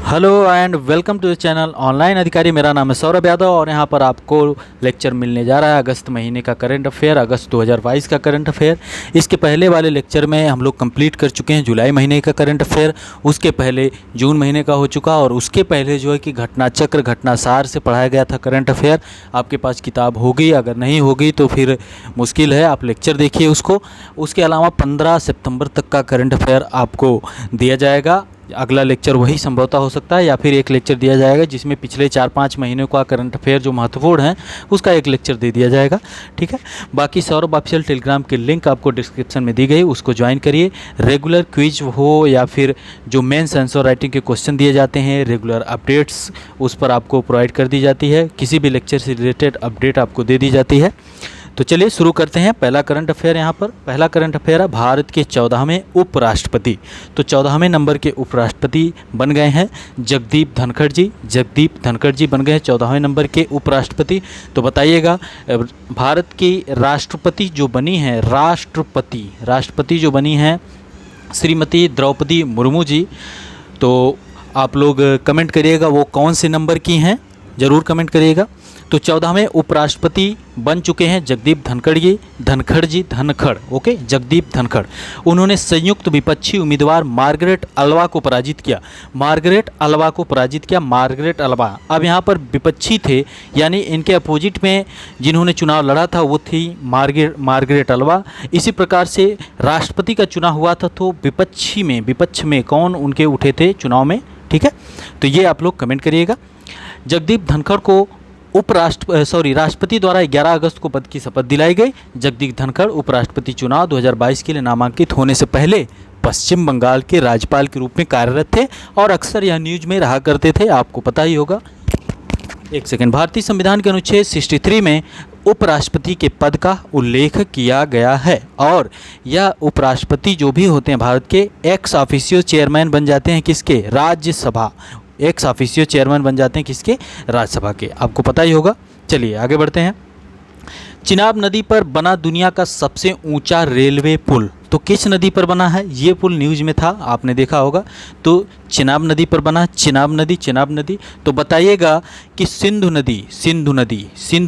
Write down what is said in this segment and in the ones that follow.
Hello and welcome to the channel online Adhikari. मेरा नाम है सौरभ यादव और यहाँ पर आपको लेक्चर मिलने जा रहा है अगस्त महीने का करंट अफेयर, अगस्त 2022 का करंट अफेयर। इसके पहले वाले लेक्चर में हम लोग कंप्लीट कर चुके हैं जुलाई महीने का करंट अफेयर, उसके पहले जून महीने का हो चुका और उसके पहले जो है कि घटना चक्र घटना सार से पढ़ाया गया था करंट अफेयर। आपके पास किताब होगी, अगर नहीं होगी तो फिर मुश्किल है, आप लेक्चर देखिए उसको। उसके अलावा 15 सितंबर तक का करंट अफेयर आपको दिया जाएगा। अगला लेक्चर वही संभवतः हो सकता है या फिर एक लेक्चर दिया जाएगा जिसमें पिछले 4-5 महीनों का करंट अफेयर जो महत्वपूर्ण है उसका एक लेक्चर दे दिया जाएगा। ठीक है, बाकी सौरभ ऑफिशियल टेलीग्राम की लिंक आपको डिस्क्रिप्शन में दी गई, उसको ज्वाइन करिए। रेगुलर क्विज हो या फिर जो मेंस आंसर राइटिंग के क्वेश्चन दिए जाते हैं, रेगुलर अपडेट्स उस पर आपको प्रोवाइड कर दी जाती है। किसी भी लेक्चर से रिलेटेड अपडेट आपको दे दी जाती है। तो चलिए शुरू करते हैं। पहला करंट अफेयर यहाँ पर पहला करंट अफेयर है भारत के 14वें उपराष्ट्रपति। तो 14वें नंबर के उपराष्ट्रपति बन गए हैं जगदीप धनखड़ जी। जगदीप धनखड़ जी बन गए हैं 14वें नंबर के उपराष्ट्रपति। तो बताइएगा भारत की राष्ट्रपति जो बनी है, राष्ट्रपति जो बनी हैं श्रीमती द्रौपदी मुर्मू जी। तो आप लोग कमेंट करिएगा वो कौन से नंबर की हैं, ज़रूर कमेंट करिएगा। तो 14वें उपराष्ट्रपति बन चुके हैं जगदीप धनखड़। ओके, जगदीप धनखड़। उन्होंने संयुक्त विपक्षी उम्मीदवार मार्गरेट अल्वा को पराजित किया। मार्गरेट अल्वा अब यहाँ पर विपक्षी थे, यानी इनके अपोजिट में जिन्होंने चुनाव लड़ा था वो थी मार्गरेट अल्वा। इसी प्रकार से राष्ट्रपति का चुनाव हुआ था तो विपक्ष में कौन उनके उठे थे चुनाव में। ठीक है, तो ये आप लोग कमेंट करिएगा। जगदीप धनखड़ को राष्ट्रपति द्वारा 11 अगस्त को पद की शपथ दिलाई गई। जगदीप धनखड़ उपराष्ट्रपति चुनाव 2022 के लिए नामांकित होने से पहले पश्चिम बंगाल के राज्यपाल के रूप में कार्यरत थे और अक्सर यह न्यूज में रहा करते थे, आपको पता ही होगा। एक सेकंड। भारतीय संविधान के अनुच्छेद 63 में उपराष्ट्रपति के पद का उल्लेख किया गया है और यह उपराष्ट्रपति जो भी होते हैं भारत के एक्स ऑफिशियो चेयरमैन बन जाते हैं किसके, राज्यसभा। एक्स ऑफिशियो चेयरमैन बन जाते हैं किसके, राज्यसभा के, आपको पता ही होगा। चलिए आगे बढ़ते हैं। चिनाब नदी पर बना दुनिया का सबसे ऊंचा रेलवे पुल तो किस नदी पर बना है? ये पुल न्यूज़ में था, आपने देखा होगा। तो चिनाब नदी पर बना, चिनाब नदी। तो बताइएगा कि सिंधु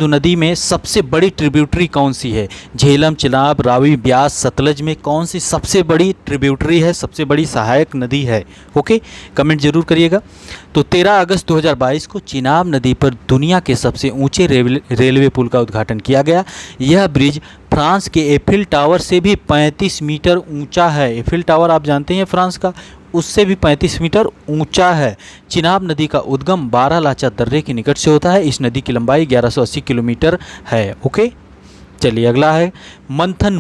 नदी में सबसे बड़ी ट्रिब्यूटरी कौन सी है? झेलम, चिनाब, रावी, ब्यास, सतलज में कौन सी सबसे बड़ी ट्रिब्यूटरी है, सबसे बड़ी सहायक नदी है? ओके, कमेंट जरूर करिएगा। तो 13 अगस्त 2022 को चिनाब नदी पर दुनिया के सबसे ऊंचे रेलवे पुल का उद्घाटन किया गया। यह ब्रिज फ्रांस के एफिल टावर से भी 35 मीटर ऊंचा है। एफिल टावर आप जानते हैं फ्रांस का, उससे भी 35 मीटर ऊंचा है। चिनाब नदी का उद्गम बारालाचा दर्रे के निकट से होता है। इस नदी की लंबाई 1180 किलोमीटर है। ओके, चलिए अगला है मंथन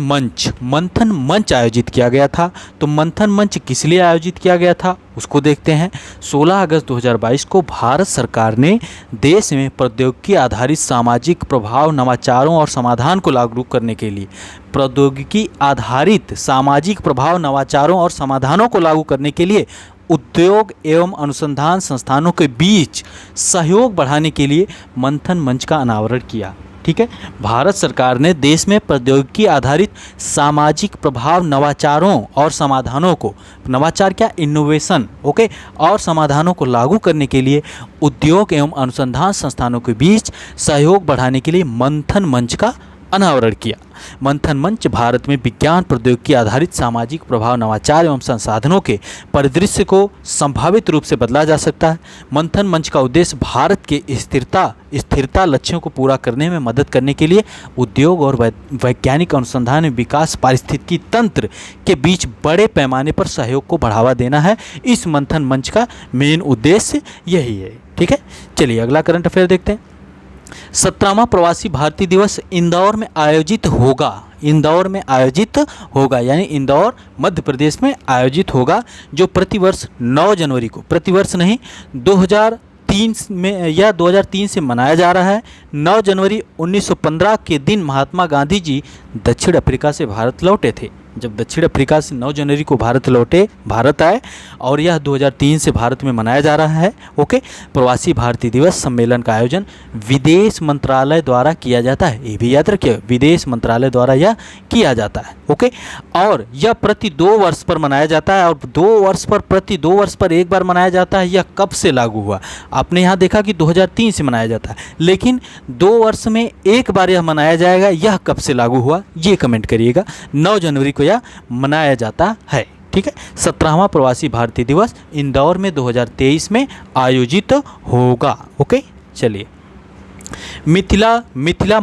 मंच आयोजित किया गया था। तो मंथन मंच किस लिए आयोजित किया गया था उसको देखते हैं। 16 अगस्त 2022 को भारत सरकार ने देश में प्रौद्योगिकी आधारित सामाजिक प्रभाव, नवाचारों और समाधान को लागू करने के लिए प्रौद्योगिकी आधारित सामाजिक प्रभाव, नवाचारों और समाधानों को लागू करने के लिए उद्योग एवं अनुसंधान संस्थानों के बीच सहयोग बढ़ाने के लिए मंथन मंच का अनावरण किया। ठीक है, भारत सरकार ने देश में प्रौद्योगिकी आधारित सामाजिक प्रभाव, नवाचारों और समाधानों को, नवाचार क्या, इनोवेशन, ओके, और समाधानों को लागू करने के लिए उद्योग एवं अनुसंधान संस्थानों के बीच सहयोग बढ़ाने के लिए मंथन मंच का अनावरण किया। मंथन मंच भारत में विज्ञान प्रौद्योगिकी आधारित सामाजिक प्रभाव, नवाचार एवं संसाधनों के परिदृश्य को संभावित रूप से बदला जा सकता है। मंथन मंच का उद्देश्य भारत के स्थिरता लक्ष्यों को पूरा करने में मदद करने के लिए उद्योग और वैज्ञानिक अनुसंधान एवं विकास, पारिस्थितिकी तंत्र के बीच बड़े पैमाने पर सहयोग को बढ़ावा देना है। इस मंथन मंच का मेन उद्देश्य यही है। ठीक है, चलिए अगला करंट अफेयर देखते हैं। 17वां प्रवासी भारतीय दिवस इंदौर में आयोजित होगा, यानी इंदौर मध्य प्रदेश में आयोजित होगा, जो प्रतिवर्ष 9 जनवरी को, प्रतिवर्ष नहीं 2003 में या 2003 से मनाया जा रहा है। 9 जनवरी 1915 के दिन महात्मा गांधी जी दक्षिण अफ्रीका से भारत लौटे थे। जब दक्षिण अफ्रीका से 9 जनवरी को भारत आए और यह 2003 से भारत में मनाया जा रहा है। ओके, प्रवासी भारतीय दिवस सम्मेलन का आयोजन विदेश मंत्रालय द्वारा किया जाता है। ये भी याद रखिए, विदेश मंत्रालय द्वारा यह किया जाता है। ओके। और यह प्रति 2 वर्ष पर मनाया जाता है, और 2 वर्ष पर प्रति 2 वर्ष पर एक बार मनाया जाता है। यह कब से लागू हुआ? आपने यहाँ देखा कि 2003 से मनाया जाता है, लेकिन 2 वर्ष में एक बार यह मनाया जाएगा। यह कब से लागू हुआ ये कमेंट करिएगा। 9 जनवरी को यह मनाया जाता है, ठीक है। 17वां प्रवासी भारतीय दिवस इंदौर में 2023 में आयोजित होगा, ओके। चलिए, मिथिला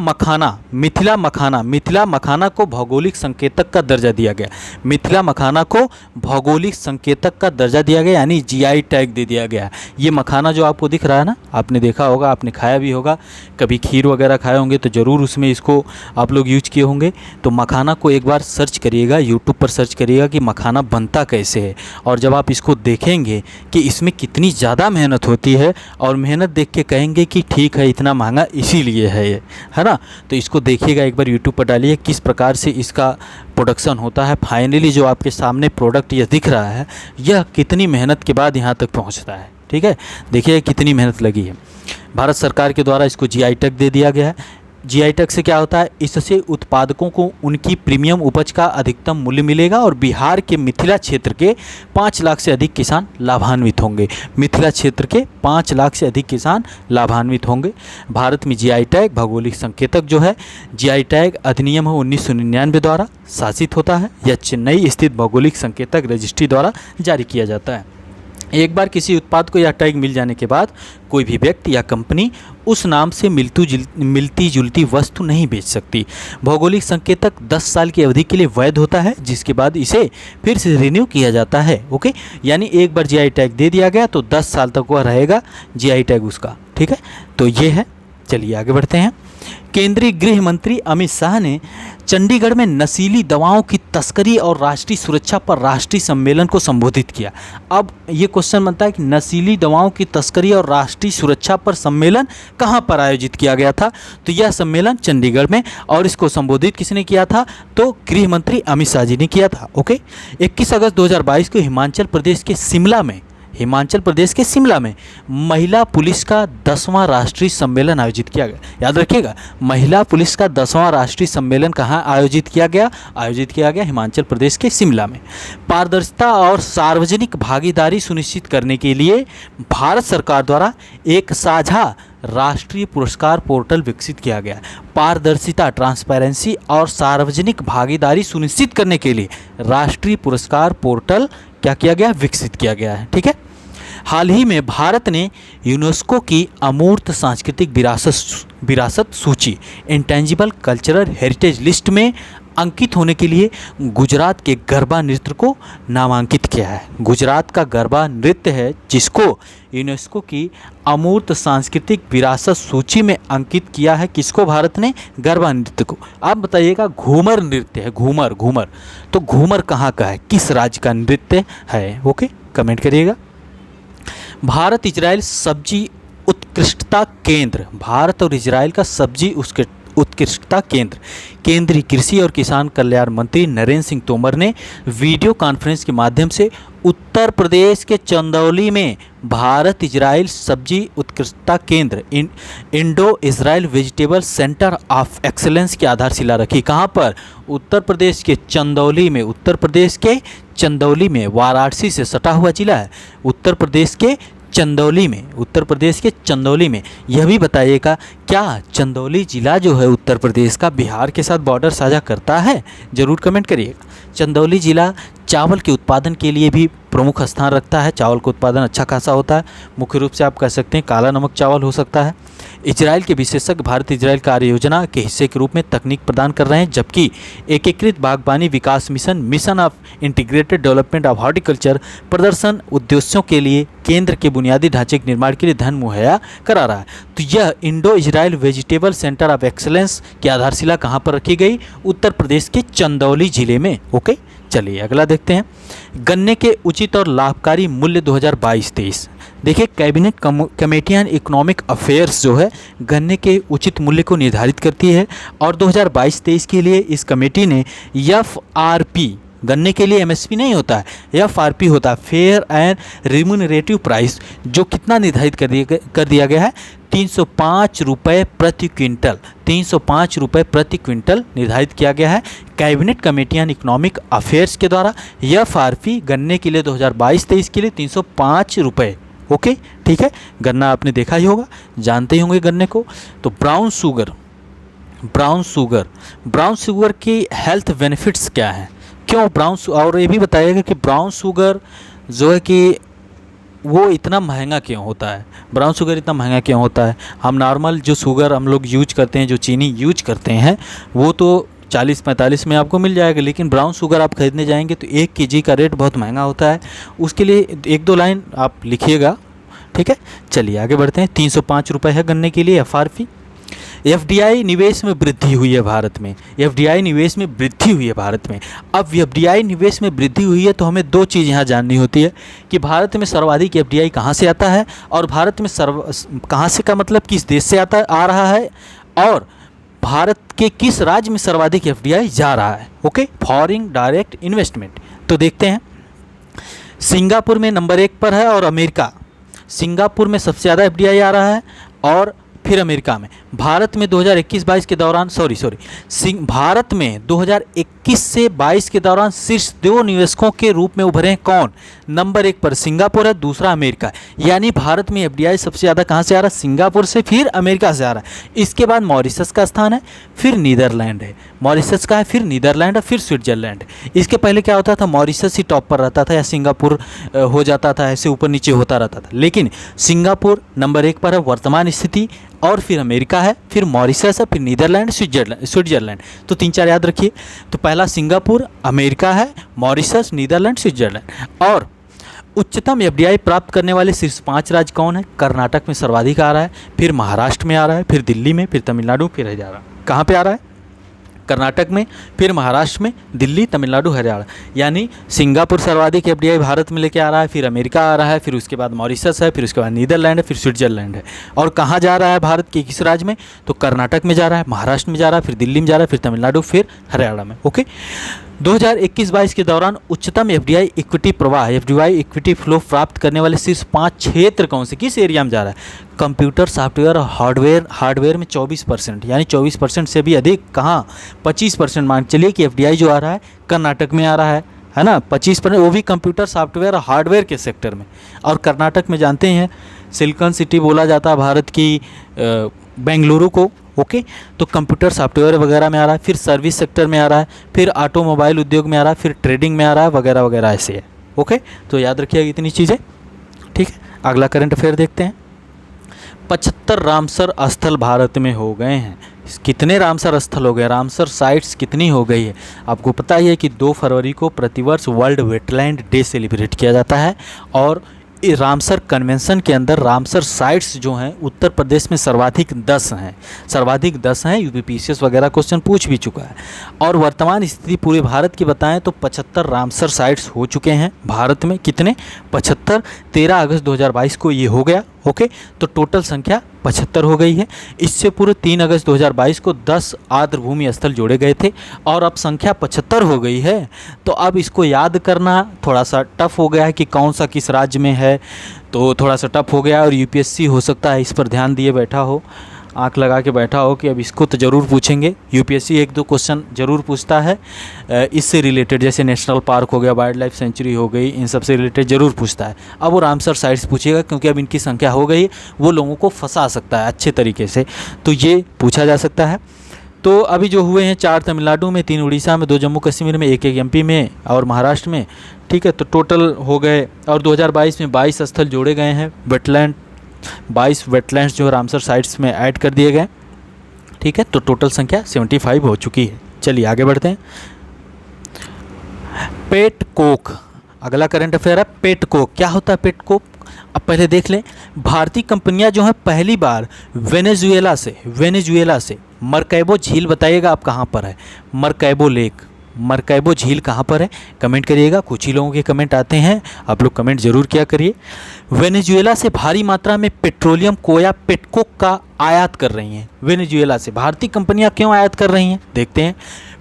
मखाना को भौगोलिक संकेतक का दर्जा दिया गया। मिथिला मखाना को भौगोलिक संकेतक का दर्जा दिया गया, यानी जीआई टैग दे दिया गया। ये मखाना जो आपको दिख रहा है ना, आपने देखा होगा, आपने खाया भी होगा, कभी खीर वगैरह खाए होंगे तो ज़रूर उसमें इसको आप लोग यूज किए होंगे। तो मखाना को एक बार सर्च करिएगा, यूट्यूब पर सर्च करिएगा कि मखाना बनता कैसे है, और जब आप इसको देखेंगे कि इसमें कितनी ज़्यादा मेहनत होती है, और मेहनत देख के कहेंगे कि ठीक है इतना महंगा इसीलिए है ये, है ना। तो इसको देखिएगा, एक बार यूट्यूब पर डालिए किस प्रकार से इसका प्रोडक्शन होता है। फाइनली जो आपके सामने प्रोडक्ट ये दिख रहा है, यह कितनी मेहनत के बाद यहाँ तक पहुँचता है, ठीक है। देखिए कितनी मेहनत लगी है। भारत सरकार के द्वारा इसको जीआई टैग दे दिया गया है। जीआई टैग से क्या होता है? इससे उत्पादकों को उनकी प्रीमियम उपज का अधिकतम मूल्य मिलेगा, और बिहार के मिथिला क्षेत्र के 5 लाख से अधिक किसान लाभान्वित होंगे। मिथिला क्षेत्र के 5 लाख से अधिक किसान लाभान्वित होंगे। भारत में जीआई टैग भौगोलिक संकेतक जो है, जीआई टैग अधिनियम 1999 द्वारा शासित होता है। यह चेन्नई स्थित भौगोलिक संकेतक रजिस्ट्री द्वारा जारी किया जाता है। एक बार किसी उत्पाद को यह टैग मिल जाने के बाद कोई भी व्यक्ति या कंपनी उस नाम से मिलती जुलती वस्तु नहीं बेच सकती। भौगोलिक संकेतक 10 साल की अवधि के लिए वैध होता है, जिसके बाद इसे फिर से रिन्यू किया जाता है, ओके। यानी एक बार जीआई टैग दे दिया गया तो 10 साल तक वह रहेगा जीआई टैग उसका, ठीक है। तो ये है। चलिए आगे बढ़ते हैं। केंद्रीय गृह मंत्री अमित शाह ने चंडीगढ़ में नशीली दवाओं की तस्करी और राष्ट्रीय सुरक्षा पर राष्ट्रीय सम्मेलन को संबोधित किया। अब ये क्वेश्चन बनता है कि नशीली दवाओं की तस्करी और राष्ट्रीय सुरक्षा पर सम्मेलन कहाँ पर आयोजित किया गया था? तो यह सम्मेलन चंडीगढ़ में, और इसको संबोधित किसने किया था? तो गृह मंत्री अमित शाह जी ने किया था, ओके। 21 अगस्त 2022 को हिमाचल प्रदेश के शिमला में महिला पुलिस का 10वां राष्ट्रीय सम्मेलन आयोजित किया गया। याद रखिएगा, महिला पुलिस का 10वां राष्ट्रीय सम्मेलन कहाँ आयोजित किया गया? आयोजित किया गया हिमाचल प्रदेश के शिमला में। पारदर्शिता और सार्वजनिक भागीदारी सुनिश्चित करने के लिए भारत सरकार द्वारा एक साझा राष्ट्रीय पुरस्कार पोर्टल विकसित किया गया। पारदर्शिता, ट्रांसपेरेंसी और सार्वजनिक भागीदारी सुनिश्चित करने के लिए राष्ट्रीय पुरस्कार पोर्टल क्या किया गया? विकसित किया गया है, ठीक है। हाल ही में भारत ने यूनेस्को की अमूर्त सांस्कृतिक विरासत सूची इंटेंजिबल कल्चरल हेरिटेज लिस्ट में अंकित होने के लिए गुजरात के गरबा नृत्य को नामांकित किया है। गुजरात का गरबा नृत्य है जिसको यूनेस्को की अमूर्त सांस्कृतिक विरासत सूची में अंकित किया है। किसको? भारत ने गरबा नृत्य को। आप बताइएगा, घूमर नृत्य है, घूमर। तो घूमर कहाँ का है, किस राज्य का नृत्य है? ओके, कमेंट करिएगा। भारत इजराइल सब्जी उत्कृष्टता केंद्र, भारत और इजराइल का सब्जी उत्कृष्टता केंद्र, केंद्रीय कृषि और किसान कल्याण मंत्री नरेंद्र सिंह तोमर ने वीडियो कॉन्फ्रेंस के माध्यम से उत्तर प्रदेश के चंदौली में भारत इजराइल सब्जी उत्कृष्टता केंद्र Indo Israel vegetable centre of excellence की आधारशिला रखी। कहाँ पर? उत्तर प्रदेश के चंदौली में। उत्तर प्रदेश के चंदौली में, वाराणसी से सटा हुआ जिला है। उत्तर प्रदेश के चंदौली में। यह भी बताइएगा, क्या चंदौली जिला जो है उत्तर प्रदेश का बिहार के साथ बॉर्डर साझा करता है? ज़रूर कमेंट करिएगा। चंदौली जिला चावल के उत्पादन के लिए भी प्रमुख स्थान रखता है। चावल का उत्पादन अच्छा खासा होता है। मुख्य रूप से आप कह सकते हैं काला नमक चावल हो सकता है। इजराइल के विशेषज्ञ भारत इजराइल कार्य योजना के हिस्से के रूप में तकनीक प्रदान कर रहे हैं, जबकि एकीकृत बागवानी विकास मिशन of integrated development of horticulture प्रदर्शन उद्देश्यों के लिए केंद्र के बुनियादी ढांचे के निर्माण के लिए धन मुहैया करा रहा है। तो यह Indo Israel vegetable centre of excellence की आधारशिला कहाँ पर रखी गई? उत्तर प्रदेश के चंदौली जिले में, ओके। चलिए अगला देखते हैं। गन्ने के उचित और लाभकारी मूल्य 2022-23। देखिए, cabinet committee on economic affairs जो है गन्ने के उचित मूल्य को निर्धारित करती है, और 2022-23 के लिए इस कमेटी ने गन्ने के लिए एमएसपी नहीं होता है, एफआरपी होता है, फेयर एंड रिम्यूनरेटिव प्राइस, जो कितना निर्धारित कर दिया गया है, 305 रुपये प्रति क्विंटल, 305 रुपये प्रति क्विंटल निर्धारित किया गया है cabinet committee on economic affairs के द्वारा। एफआरपी गन्ने के लिए 2022-23 के लिए 305 रुपये। ओके, ठीक है, गन्ना आपने देखा ही होगा, जानते ही होंगे गन्ने को। तो ब्राउन शुगर की हेल्थ बेनिफिट्स क्या हैं, क्यों और ये भी बताइएगा कि ब्राउन शुगर जो है कि वो इतना महंगा क्यों होता है, ब्राउन शुगर इतना महंगा क्यों होता है। हम नॉर्मल जो शुगर हम लोग यूज करते हैं, जो चीनी यूज करते हैं, वो तो 40-45 में आपको मिल जाएगा, लेकिन ब्राउन शुगर आप खरीदने जाएंगे तो 1 केजी का रेट बहुत महंगा होता है। उसके लिए 1-2 लाइन आप लिखिएगा, ठीक है। चलिए आगे बढ़ते हैं। 305 रुपये है गन्ने के लिए एफआरपी। एफडीआई निवेश में वृद्धि हुई है भारत में, एफडीआई निवेश में वृद्धि हुई है भारत में। अब एफडीआई निवेश में वृद्धि हुई है तो हमें 2 चीज़ यहाँ जाननी होती है कि भारत में सर्वाधिक एफडीआई कहाँ से आता है, और भारत में कहाँ से का मतलब किस देश से आ रहा है, और भारत के किस राज्य में सर्वाधिक एफडीआई जा रहा है। Okay, foreign direct investment. तो देखते हैं, सिंगापुर में नंबर 1 पर है और अमेरिका, सिंगापुर में सबसे ज़्यादा एफडीआई आ रहा है और फिर अमेरिका में। भारत में 2021-22 के दौरान भारत में 2021 से 22 के दौरान शीर्ष 2 निवेशकों के रूप में उभरे हैं कौन, नंबर 1 पर सिंगापुर है, दूसरा अमेरिका है। यानी भारत में एफडीआई सबसे ज़्यादा कहाँ से आ रहा है, सिंगापुर से, फिर अमेरिका से आ रहा है। इसके बाद मॉरिशस का स्थान है, फिर नीदरलैंड है, मॉरिशस का है, फिर नीदरलैंड है, फिर स्विट्जरलैंड है। इसके पहले क्या होता था, मॉरिशस ही टॉप पर रहता था या सिंगापुर हो जाता था, ऐसे ऊपर नीचे होता रहता था, लेकिन सिंगापुर नंबर 1 पर है वर्तमान स्थिति, और फिर अमेरिका है, फिर मॉरिशस है, फिर नीदरलैंड, स्विट्जरलैंड। तो 3-4 याद रखिए। तो पहला सिंगापुर, अमेरिका है, मॉरिशस, नीदरलैंड, स्विट्जरलैंड। और उच्चतम एफडीआई प्राप्त करने वाले शीर्ष 5 राज्य कौन है, कर्नाटक में सर्वाधिक आ रहा है, फिर महाराष्ट्र में आ रहा है, फिर दिल्ली में, फिर तमिलनाडु, फिर हरियाणा। कहाँ पे आ रहा है, कर्नाटक में, फिर महाराष्ट्र में, दिल्ली, तमिलनाडु, हरियाणा। यानी सिंगापुर सर्वाधिक एफडीआई भारत में लेके आ रहा है, फिर अमेरिका आ रहा है, फिर उसके बाद मॉरिशस है, फिर उसके बाद नीदरलैंड है, फिर स्विट्जरलैंड है। और कहाँ जा रहा है भारत के किस राज्य में, तो कर्नाटक में जा रहा है, महाराष्ट्र में जा रहा है, फिर दिल्ली में जा रहा है, फिर तमिलनाडु, फिर हरियाणा में। ओके, 2021-22 के दौरान उच्चतम एफडीआई इक्विटी प्रवाह, एफडीआई इक्विटी फ्लो प्राप्त करने वाले शीर्ष 5 क्षेत्र कौन से, किस एरिया में जा रहा है, कंप्यूटर, सॉफ्टवेयर और हार्डवेयर में 24%, यानी 24% से भी अधिक, कहाँ 25% मान चलिए कि एफडीआई जो आ रहा है कर्नाटक में आ रहा है ना, 25%, वो भी कंप्यूटर, सॉफ्टवेयर और हार्डवेयर के सेक्टर में। और कर्नाटक में जानते हैं सिलिकॉन सिटी बोला जाता है भारत की बेंगलुरु को। ओके, तो कंप्यूटर, सॉफ्टवेयर वगैरह में आ रहा है, फिर सर्विस सेक्टर में आ रहा है, फिर ऑटोमोबाइल उद्योग में आ रहा है, फिर ट्रेडिंग में आ रहा है, वगैरह वगैरह ऐसे है। ओके, तो याद रखिएगा इतनी चीज़ें, ठीक है। अगला करंट अफेयर देखते हैं। 75 रामसर स्थल भारत में हो गए हैं। कितने रामसर स्थल हो गए, रामसर साइट्स कितनी हो गई है, आपको पता ही है कि 2 फरवरी को प्रतिवर्ष वर्ल्ड वेटलैंड डे सेलिब्रेट किया जाता है। और रामसर कन्वेंशन के अंदर रामसर साइट्स जो हैं उत्तर प्रदेश में सर्वाधिक 10 हैं। यूपीपीसीएस वगैरह क्वेश्चन पूछ भी चुका है। और वर्तमान स्थिति पूरे भारत की बताएं तो 75 रामसर साइट्स हो चुके हैं भारत में। कितने, 75। 13 अगस्त 2022 को ये हो गया। ओके, तो टोटल संख्या 75 हो गई है। इससे पूर्व 3 अगस्त 2022 को 10 आर्द्रभूमि स्थल जोड़े गए थे और अब संख्या 75 हो गई है। तो अब इसको याद करना थोड़ा सा टफ हो गया है कि कौन सा किस राज्य में है, तो थोड़ा सा टफ हो गया। और यूपीएससी हो सकता है इस पर ध्यान दिए बैठा हो, आंख लगा के बैठा हो कि अब इसको तो ज़रूर पूछेंगे। यूपीएससी 1-2 क्वेश्चन ज़रूर पूछता है इससे रिलेटेड, जैसे नेशनल पार्क हो गया, वाइल्ड लाइफ सेंचुरी हो गई, इन सब से रिलेटेड ज़रूर पूछता है। अब वो रामसर साइट्स पूछेगा क्योंकि अब इनकी संख्या हो गई, वो लोगों को फंसा सकता है अच्छे तरीके से, तो ये पूछा जा सकता है। तो अभी जो हुए हैं 4 तमिलनाडु में, 3 उड़ीसा में, 2 जम्मू कश्मीर में, 1 एमपी में और महाराष्ट्र में, ठीक है। तो टोटल हो गए। और 2022 में 22 स्थल जोड़े गए हैं, वेटलैंड 22 वेटलैंड्स जो रामसर साइट्स में ऐड कर दिए गए, ठीक है। तो टोटल संख्या 75 हो चुकी है। चलिए आगे बढ़ते हैं। पेट कोक, अगला करंट अफेयर है पेट कोक। क्या होता है पेट कोक, अब पहले देख लें। भारतीय कंपनियां जो हैं पहली बार वेनेजुएला से मरकैबो झील, बताइएगा आप कहाँ पर है, मरकैबो लेक, मरकैबो झील कहाँ पर है, कमेंट करिएगा। कुछ ही लोगों के कमेंट आते हैं, आप लोग कमेंट जरूर किया करिए। वेनेजुएला से भारी मात्रा में पेट्रोलियम कोया पेटकोक का आयात कर रही हैं। वेनेजुएला से भारतीय कंपनियां क्यों आयात कर रही हैं, देखते हैं।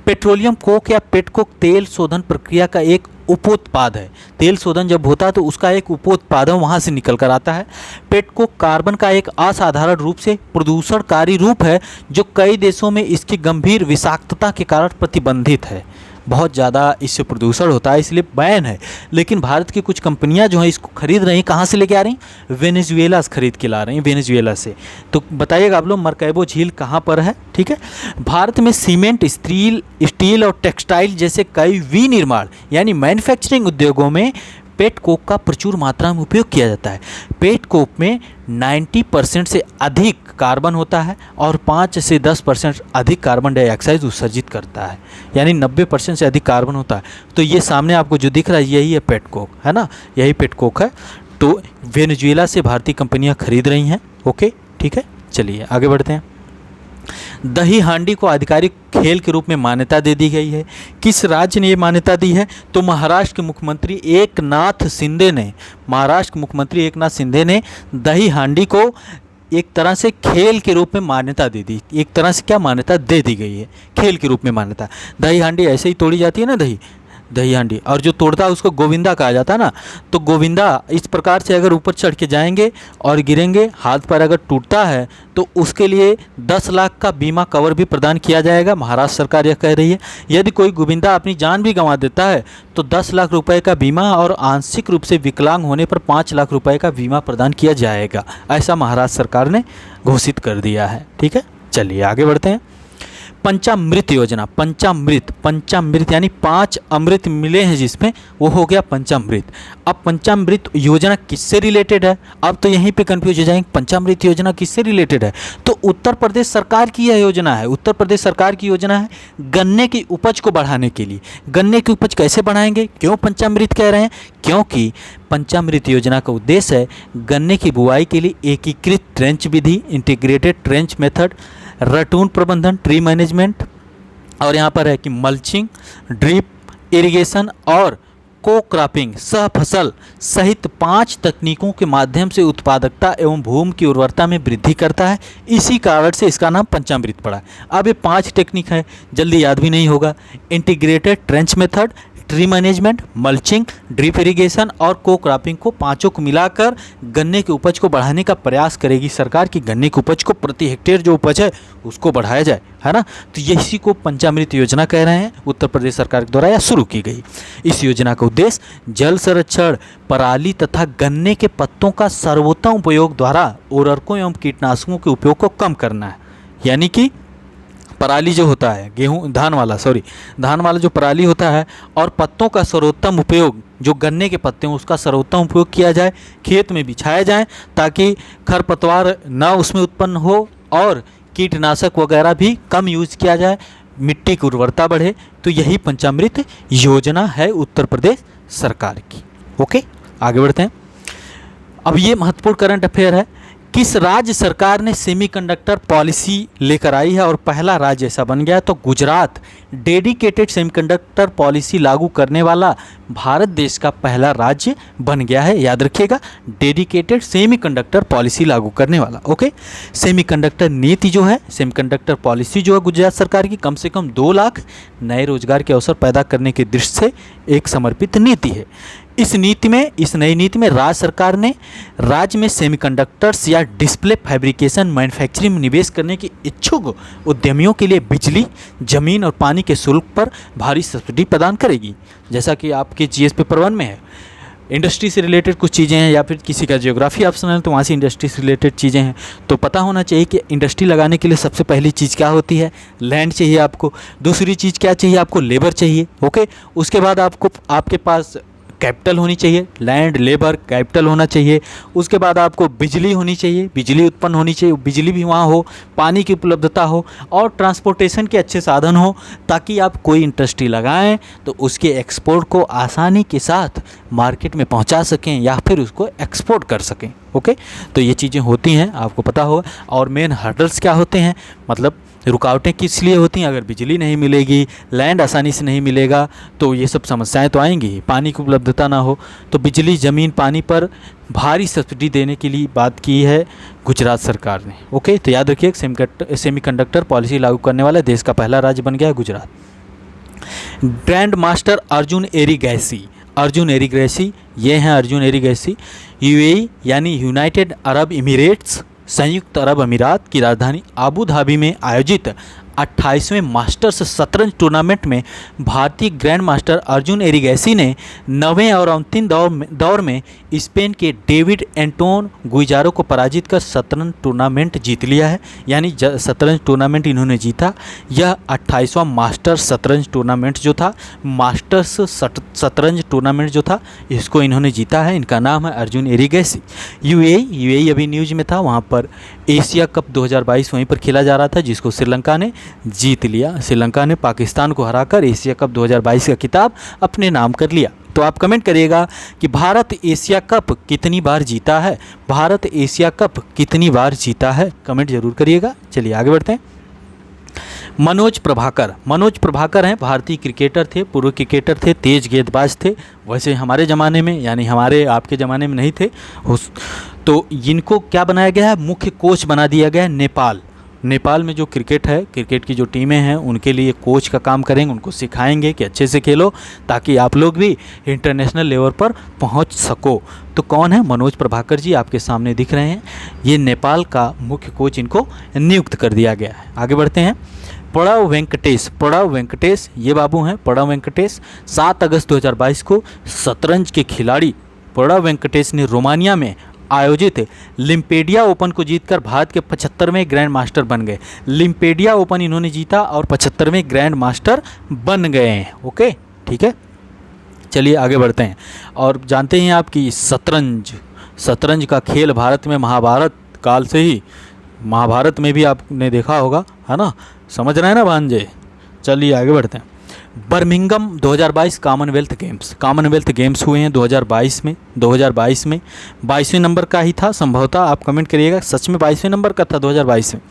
पेट्रोलियम कोक या पेटकोक तेल शोधन प्रक्रिया का एक उपोत्पाद है। तेल शोधन जब होता है तो उसका एक उपोत्पाद वहाँ से निकल कर आता है। पेटकोक कार्बन का एक असाधारण रूप से प्रदूषणकारी रूप है जो कई देशों में इसकी गंभीर विषाक्तता के कारण प्रतिबंधित है। बहुत ज़्यादा इससे प्रदूषण होता है इसलिए बैन है। लेकिन भारत की कुछ कंपनियां जो हैं इसको खरीद रही हैं, कहाँ से लेके आ रही हैं? वेनेजुएला से खरीद के ला रही हैं, वेनेजुएला से। तो बताइएगा आप लोग मरकैबो झील कहाँ पर है? ठीक है, भारत में सीमेंट, स्टील और टेक्सटाइल जैसे कई विनिर्माण यानी मैन्युफैक्चरिंग उद्योगों में पेट कोक का प्रचुर मात्रा में उपयोग किया जाता है। पेट कोक में 90% से अधिक कार्बन होता है और 5 से 10% अधिक कार्बन डाइऑक्साइड उत्सर्जित करता है, यानी 90% से अधिक कार्बन होता है। तो ये सामने आपको जो दिख रहा है यही है पेट कोक, है ना, यही पेट कोक है। तो वेनेजुएला से भारतीय कंपनियां खरीद रही हैं। ओके, ठीक है, चलिए आगे बढ़ते हैं। दही हांडी को आधिकारिक खेल के रूप में मान्यता दे दी गई है। किस राज्य ने ये मान्यता दी है? तो महाराष्ट्र के मुख्यमंत्री एकनाथ शिंदे ने दही हांडी को एक तरह से खेल के रूप में मान्यता दे दी। एक तरह से क्या मान्यता दे दी गई है? खेल के रूप में मान्यता। दही हांडी ऐसे ही तोड़ी जाती है ना, दही हांडी, और जो तोड़ता है उसको गोविंदा कहा जाता है ना। तो गोविंदा इस प्रकार से अगर ऊपर चढ़ के जाएंगे और गिरेंगे, हाथ पर अगर टूटता है तो उसके लिए 10 लाख का बीमा कवर भी प्रदान किया जाएगा। महाराष्ट्र सरकार यह कह रही है। यदि कोई गोविंदा अपनी जान भी गंवा देता है तो 10 लाख रुपए का बीमा और आंशिक रूप से विकलांग होने पर 5 लाख रुपए का बीमा प्रदान किया जाएगा, ऐसा महाराष्ट्र सरकार ने घोषित कर दिया है। ठीक है, चलिए आगे बढ़ते हैं। पंचामृत योजना, पंचामृत यानी 5 अमृत मिले हैं जिसमें, वो हो गया पंचामृत। अब पंचामृत योजना किससे रिलेटेड है? अब तो यहीं पे कंफ्यूज हो जाएंगे, पंचामृत योजना किससे रिलेटेड है? तो उत्तर प्रदेश सरकार की यह योजना है। उत्तर प्रदेश सरकार की योजना है गन्ने की उपज को बढ़ाने के लिए। गन्ने की उपज कैसे बढ़ाएंगे? क्यों पंचामृत कह रहे हैं? क्योंकि पंचामृत योजना का उद्देश्य है गन्ने की बुआई के लिए एकीकृत ट्रेंच विधि, इंटीग्रेटेड ट्रेंच मेथड, रटून प्रबंधन, ट्री मैनेजमेंट, और यहाँ पर है कि मल्चिंग, ड्रिप इरिगेशन और को क्रॉपिंग, सह फसल सहित 5 तकनीकों के माध्यम से उत्पादकता एवं भूमि की उर्वरता में वृद्धि करता है। इसी कारण से इसका नाम पंचामृत पड़ा है। अब ये 5 टेक्निक है, जल्दी याद भी नहीं होगा। Integrated trench method, tree management, mulching, drip irrigation और को क्रॉपिंग को पांचों को मिलाकर गन्ने की उपज को बढ़ाने का प्रयास करेगी सरकार की गन्ने की उपज को प्रति हेक्टेयर जो उपज है उसको बढ़ाया जाए, है ना। तो इसी को पंचामृत योजना कह रहे हैं, उत्तर प्रदेश सरकार के द्वारा यह शुरू की गई। इस योजना का उद्देश्य जल संरक्षण, पराली तथा गन्ने के पत्तों का सर्वोत्तम उपयोग द्वारा उर्वरकों एवं कीटनाशकों के उपयोग को कम करना है। यानी कि पराली जो होता है धान वाला जो पराली होता है और पत्तों का सर्वोत्तम उपयोग, जो गन्ने के पत्ते हैं उसका सर्वोत्तम उपयोग किया जाए, खेत में बिछाया जाए ताकि खरपतवार ना उसमें उत्पन्न हो और कीटनाशक वगैरह भी कम यूज किया जाए, मिट्टी की उर्वरता बढ़े। तो यही पंचामृत योजना है उत्तर प्रदेश सरकार की। ओके, आगे बढ़ते हैं। अब ये महत्वपूर्ण करंट अफेयर है। किस राज्य सरकार ने सेमीकंडक्टर पॉलिसी लेकर आई है और पहला राज्य ऐसा बन गया? तो गुजरात डेडिकेटेड सेमीकंडक्टर पॉलिसी लागू करने वाला भारत देश का पहला राज्य बन गया है। याद रखिएगा, डेडिकेटेड सेमीकंडक्टर पॉलिसी लागू करने वाला। ओके, सेमीकंडक्टर नीति जो है, सेमीकंडक्टर पॉलिसी जो है गुजरात सरकार की, कम से कम 2 लाख नए रोजगार के अवसर पैदा करने की दृष्टि से एक समर्पित नीति है। इस नई नीति में राज्य सरकार ने राज्य में सेमीकंडक्टर्स या डिस्प्ले फैब्रिकेशन मैन्युफैक्चरिंग में निवेश करने के इच्छुक उद्यमियों के लिए बिजली, जमीन और पानी के शुल्क पर भारी सब्सिडी प्रदान करेगी। जैसा कि आपके जीएस पेपर 1 में है, इंडस्ट्री से रिलेटेड कुछ चीज़ें हैं, या फिर किसी का ज्योग्राफी ऑप्शनल है तो वहाँ से इंडस्ट्री से रिलेटेड चीज़ें हैं। तो पता होना चाहिए कि इंडस्ट्री लगाने के लिए सबसे पहली चीज़ क्या होती है? लैंड चाहिए आपको। दूसरी चीज़ क्या चाहिए आपको? लेबर चाहिए। ओके, उसके बाद आपके पास कैपिटल होनी चाहिए, लैंड, लेबर, कैपिटल होना चाहिए। उसके बाद आपको बिजली होनी चाहिए, बिजली उत्पन्न होनी चाहिए, बिजली भी वहाँ हो, पानी की उपलब्धता हो और ट्रांसपोर्टेशन के अच्छे साधन हो, ताकि आप कोई इंडस्ट्री लगाएं तो उसके एक्सपोर्ट को आसानी के साथ मार्केट में पहुंचा सकें या फिर उसको एक्सपोर्ट कर सकें। ओके, तो ये चीज़ें होती हैं, आपको पता होगा। और मेन हर्डल्स क्या होते हैं, मतलब रुकावटें किस लिए होती हैं? अगर बिजली नहीं मिलेगी, लैंड आसानी से नहीं मिलेगा तो ये सब समस्याएं तो आएंगी। पानी की उपलब्धता ना हो तो बिजली, ज़मीन, पानी पर भारी सब्सिडी देने के लिए बात की है गुजरात सरकार ने। ओके, तो याद रखिए सेमीकंडक्टर पॉलिसी लागू करने वाला देश का पहला राज्य बन गया है गुजरात। ग्रैंड मास्टर अर्जुन एरिगैसी, अर्जुन एरिगैसी, ये हैं अर्जुन एरिगैसी। यूएई यानी यूनाइटेड अरब इमिरेट्स, संयुक्त अरब अमीरात की राजधानी आबू धाबी में आयोजित 28वें मास्टर्स शतरंज टूर्नामेंट में भारतीय ग्रैंड मास्टर अर्जुन एरिगैसी ने 9वें और अंतिम दौर में स्पेन के डेविड एंटोन गुइजारो को पराजित कर शतरंज टूर्नामेंट जीत लिया है। यानी शतरंज टूर्नामेंट इन्होंने जीता। यह 28वां मास्टर्स शतरंज टूर्नामेंट जो था, मास्टर्स शतरंज टूर्नामेंट जो था, इसको इन्होंने जीता है। इनका नाम है अर्जुन एरिगैसी। यूएई अभी न्यूज में था, वहाँ पर एशिया कप 2022 वहीं पर खेला जा रहा था, जिसको श्रीलंका ने जीत लिया। श्रीलंका ने पाकिस्तान को हराकर एशिया कप 2022 का खिताब अपने नाम कर लिया। तो आप कमेंट करिएगा कि भारत एशिया कप कितनी बार जीता है, भारत एशिया कप कितनी बार जीता है, कमेंट जरूर करिएगा। चलिए आगे बढ़ते हैं। मनोज प्रभाकर हैं, भारतीय क्रिकेटर थे, पूर्व क्रिकेटर थे, तेज गेंदबाज थे। वैसे हमारे ज़माने में, यानी हमारे आपके ज़माने में नहीं थे। तो इनको क्या बनाया गया है, मुख्य कोच बना दिया गया है। नेपाल में जो क्रिकेट है, क्रिकेट की जो टीमें हैं, उनके लिए कोच का काम करेंगे, उनको सिखाएंगे कि अच्छे से खेलो, ताकि आप लोग भी इंटरनेशनल लेवल पर पहुंच सको। तो कौन है, मनोज प्रभाकर जी आपके सामने दिख रहे हैं। ये नेपाल का मुख्य कोच इनको नियुक्त कर दिया गया है। आगे बढ़ते हैं। प्रणव वेंकटेश ये बाबू हैं, प्रणव वेंकटेश। 7 अगस्त 2022 को शतरंज के खिलाड़ी प्रणव वेंकटेश ने रोमानिया में आयोजित लिम्पेडिया ओपन को जीतकर भारत के 75वें ग्रैंड मास्टर बन गए। लिम्पेडिया ओपन इन्होंने जीता और 75वें ग्रैंड मास्टर बन गए हैं। ओके, ठीक है, चलिए आगे बढ़ते हैं। और जानते हैं आप कि शतरंज का खेल भारत में महाभारत काल से ही, महाभारत में भी आपने देखा होगा, है ना, समझ रहे हैं ना भांजे। चलिए आगे बढ़ते हैं। बर्मिंघम 2022 कॉमनवेल्थ गेम्स हुए हैं 2022 में 22वें नंबर का ही था संभवतः। आप कमेंट करिएगा सच में 22वें नंबर का था 2022 में।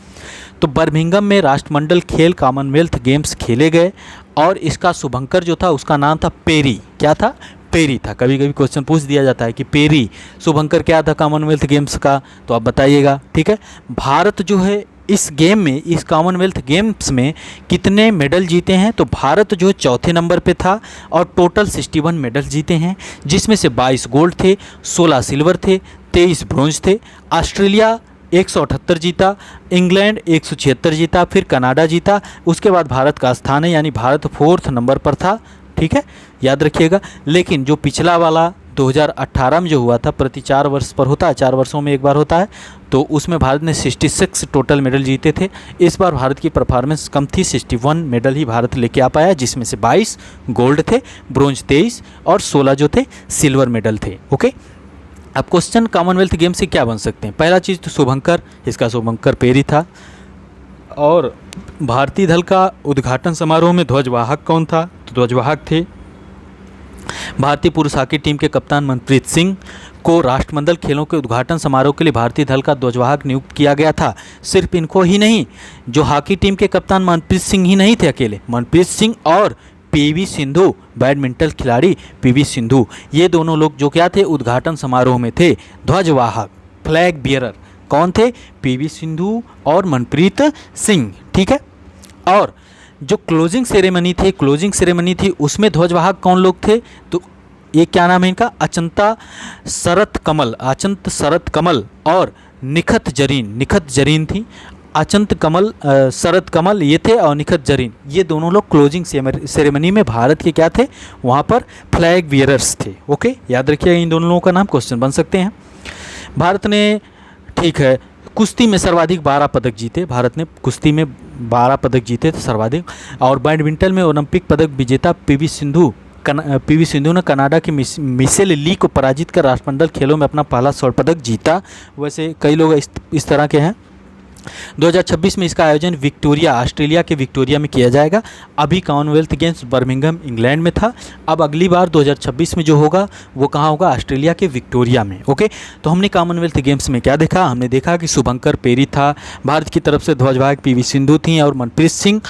तो बर्मिंघम में राष्ट्रमंडल खेल कॉमनवेल्थ गेम्स खेले गए और इसका शुभंकर जो था उसका नाम था पेरी। क्या था, पेरी था। कभी कभी क्वेश्चन पूछ दिया जाता है कि पेरी शुभंकर क्या था कॉमनवेल्थ गेम्स का, तो आप बताइएगा। ठीक है, भारत जो है इस गेम में, इस कॉमनवेल्थ गेम्स में कितने मेडल जीते हैं, तो भारत जो है चौथे नंबर पे था और टोटल 61 मेडल जीते हैं, जिसमें से 22 गोल्ड थे, 16 सिल्वर थे, 23 ब्रोंज थे। ऑस्ट्रेलिया 178 जीता, इंग्लैंड 176 जीता, फिर कनाडा जीता। उसके बाद भारत का स्थान है, यानी भारत 4th नंबर पर था। ठीक है, याद रखिएगा। लेकिन जो पिछला वाला 2018 में जो हुआ था, प्रति 4 वर्ष पर होता है, 4 वर्षों में एक बार होता है, तो उसमें भारत ने 66 टोटल मेडल जीते थे। इस बार भारत की परफॉर्मेंस कम थी, 61 मेडल ही भारत लेके आ पाया, जिसमें से 22 गोल्ड थे, ब्रोंज 23 और 16 जो थे सिल्वर मेडल थे। ओके, अब क्वेश्चन कॉमनवेल्थ गेम से क्या बन सकते हैं। पहला चीज़ तो शुभंकर, इसका शुभंकर पेरी था। और भारतीय दल का उद्घाटन समारोह में ध्वजवाहक कौन था, तो ध्वजवाहक थे भारतीय पुरुष हॉकी टीम के कप्तान मनप्रीत सिंह को राष्ट्रमंडल खेलों के उद्घाटन समारोह के लिए भारतीय दल का ध्वजवाहक नियुक्त किया गया था। सिर्फ इनको ही नहीं, जो हॉकी टीम के कप्तान मनप्रीत सिंह ही नहीं थे अकेले, मनप्रीत सिंह और पीवी सिंधु, बैडमिंटन खिलाड़ी पीवी सिंधु, ये दोनों लोग जो क्या थे, उद्घाटन समारोह में थे ध्वजवाहक, फ्लैग बियरर। कौन थे, पीवी सिंधु और मनप्रीत सिंह। ठीक है, और जो क्लोजिंग सेरेमनी थी उसमें ध्वजवाहक कौन लोग थे, तो ये क्या नाम है इनका, अचंत शरत कमल और निखत जरीन थी। अचंत कमल, शरत कमल ये थे और निखत जरीन, ये दोनों लोग क्लोजिंग सेरेमनी में भारत के क्या थे, वहाँ पर फ्लैग बियरर्स थे। ओके, याद रखिए इन दोनों लोगों का नाम, क्वेश्चन बन सकते हैं। भारत ने, ठीक है, कुश्ती में सर्वाधिक 12 पदक जीते। भारत ने कुश्ती में 12 पदक जीते थे सर्वाधिक। और बैडमिंटन में ओलंपिक पदक विजेता पीवी सिंधु ने कनाडा की मिशेल ली को पराजित कर राष्ट्रमंडल खेलों में अपना पहला स्वर्ण पदक जीता। वैसे कई लोग इस तरह के हैं। 2026 में इसका आयोजन ऑस्ट्रेलिया के विक्टोरिया में किया जाएगा। अभी कॉमनवेल्थ गेम्स बर्मिंघम इंग्लैंड में था, अब अगली बार 2026 में जो होगा वो कहाँ होगा, ऑस्ट्रेलिया के विक्टोरिया में। ओके, तो हमने कॉमनवेल्थ गेम्स में क्या देखा, हमने देखा कि शुभंकर पेरी था, भारत की तरफ से ध्वजवाहक पीवी सिंधु थी और मनप्रीत सिंह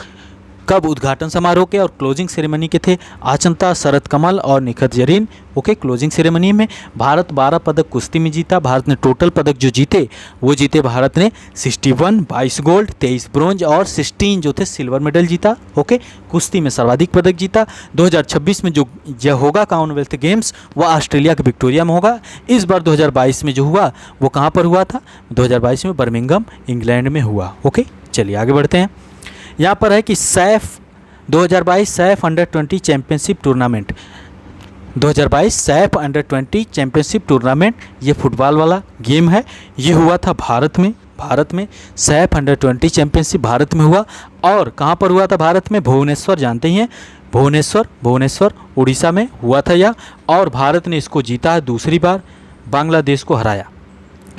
कब उद्घाटन समारोह के और क्लोजिंग सेरेमनी के थे? आचंता, शरद कमल और Nikhat Zareen. Okay, closing ceremony में भारत 12 पदक कुश्ती में जीता। भारत ने टोटल पदक जो जीते वो जीते भारत ने 61, 22 गोल्ड, 23 ब्रोंज और 16 जो थे सिल्वर मेडल जीता। ओके, कुश्ती में सर्वाधिक पदक जीता। 2026 में जो यह होगा कॉमनवेल्थ गेम्स वह ऑस्ट्रेलिया के विक्टोरिया में होगा। इस बार 2022 में जो हुआ वो कहाँ पर हुआ था? 2022 में बर्मिंघम इंग्लैंड में हुआ। ओके, चलिए आगे बढ़ते हैं। यहाँ पर है कि SAFF 2022 SAFF under twenty championship tournament. 2022 SAFF under twenty championship tournament ये फुटबॉल वाला गेम है, ये हुआ था भारत में सैफ अंडर-20 चैंपियनशिप भारत में हुआ। और कहाँ पर हुआ था भारत में? भुवनेश्वर, जानते ही हैं भुवनेश्वर उड़ीसा में हुआ था यह। और भारत ने इसको जीता है दूसरी बार, बांग्लादेश को हराया।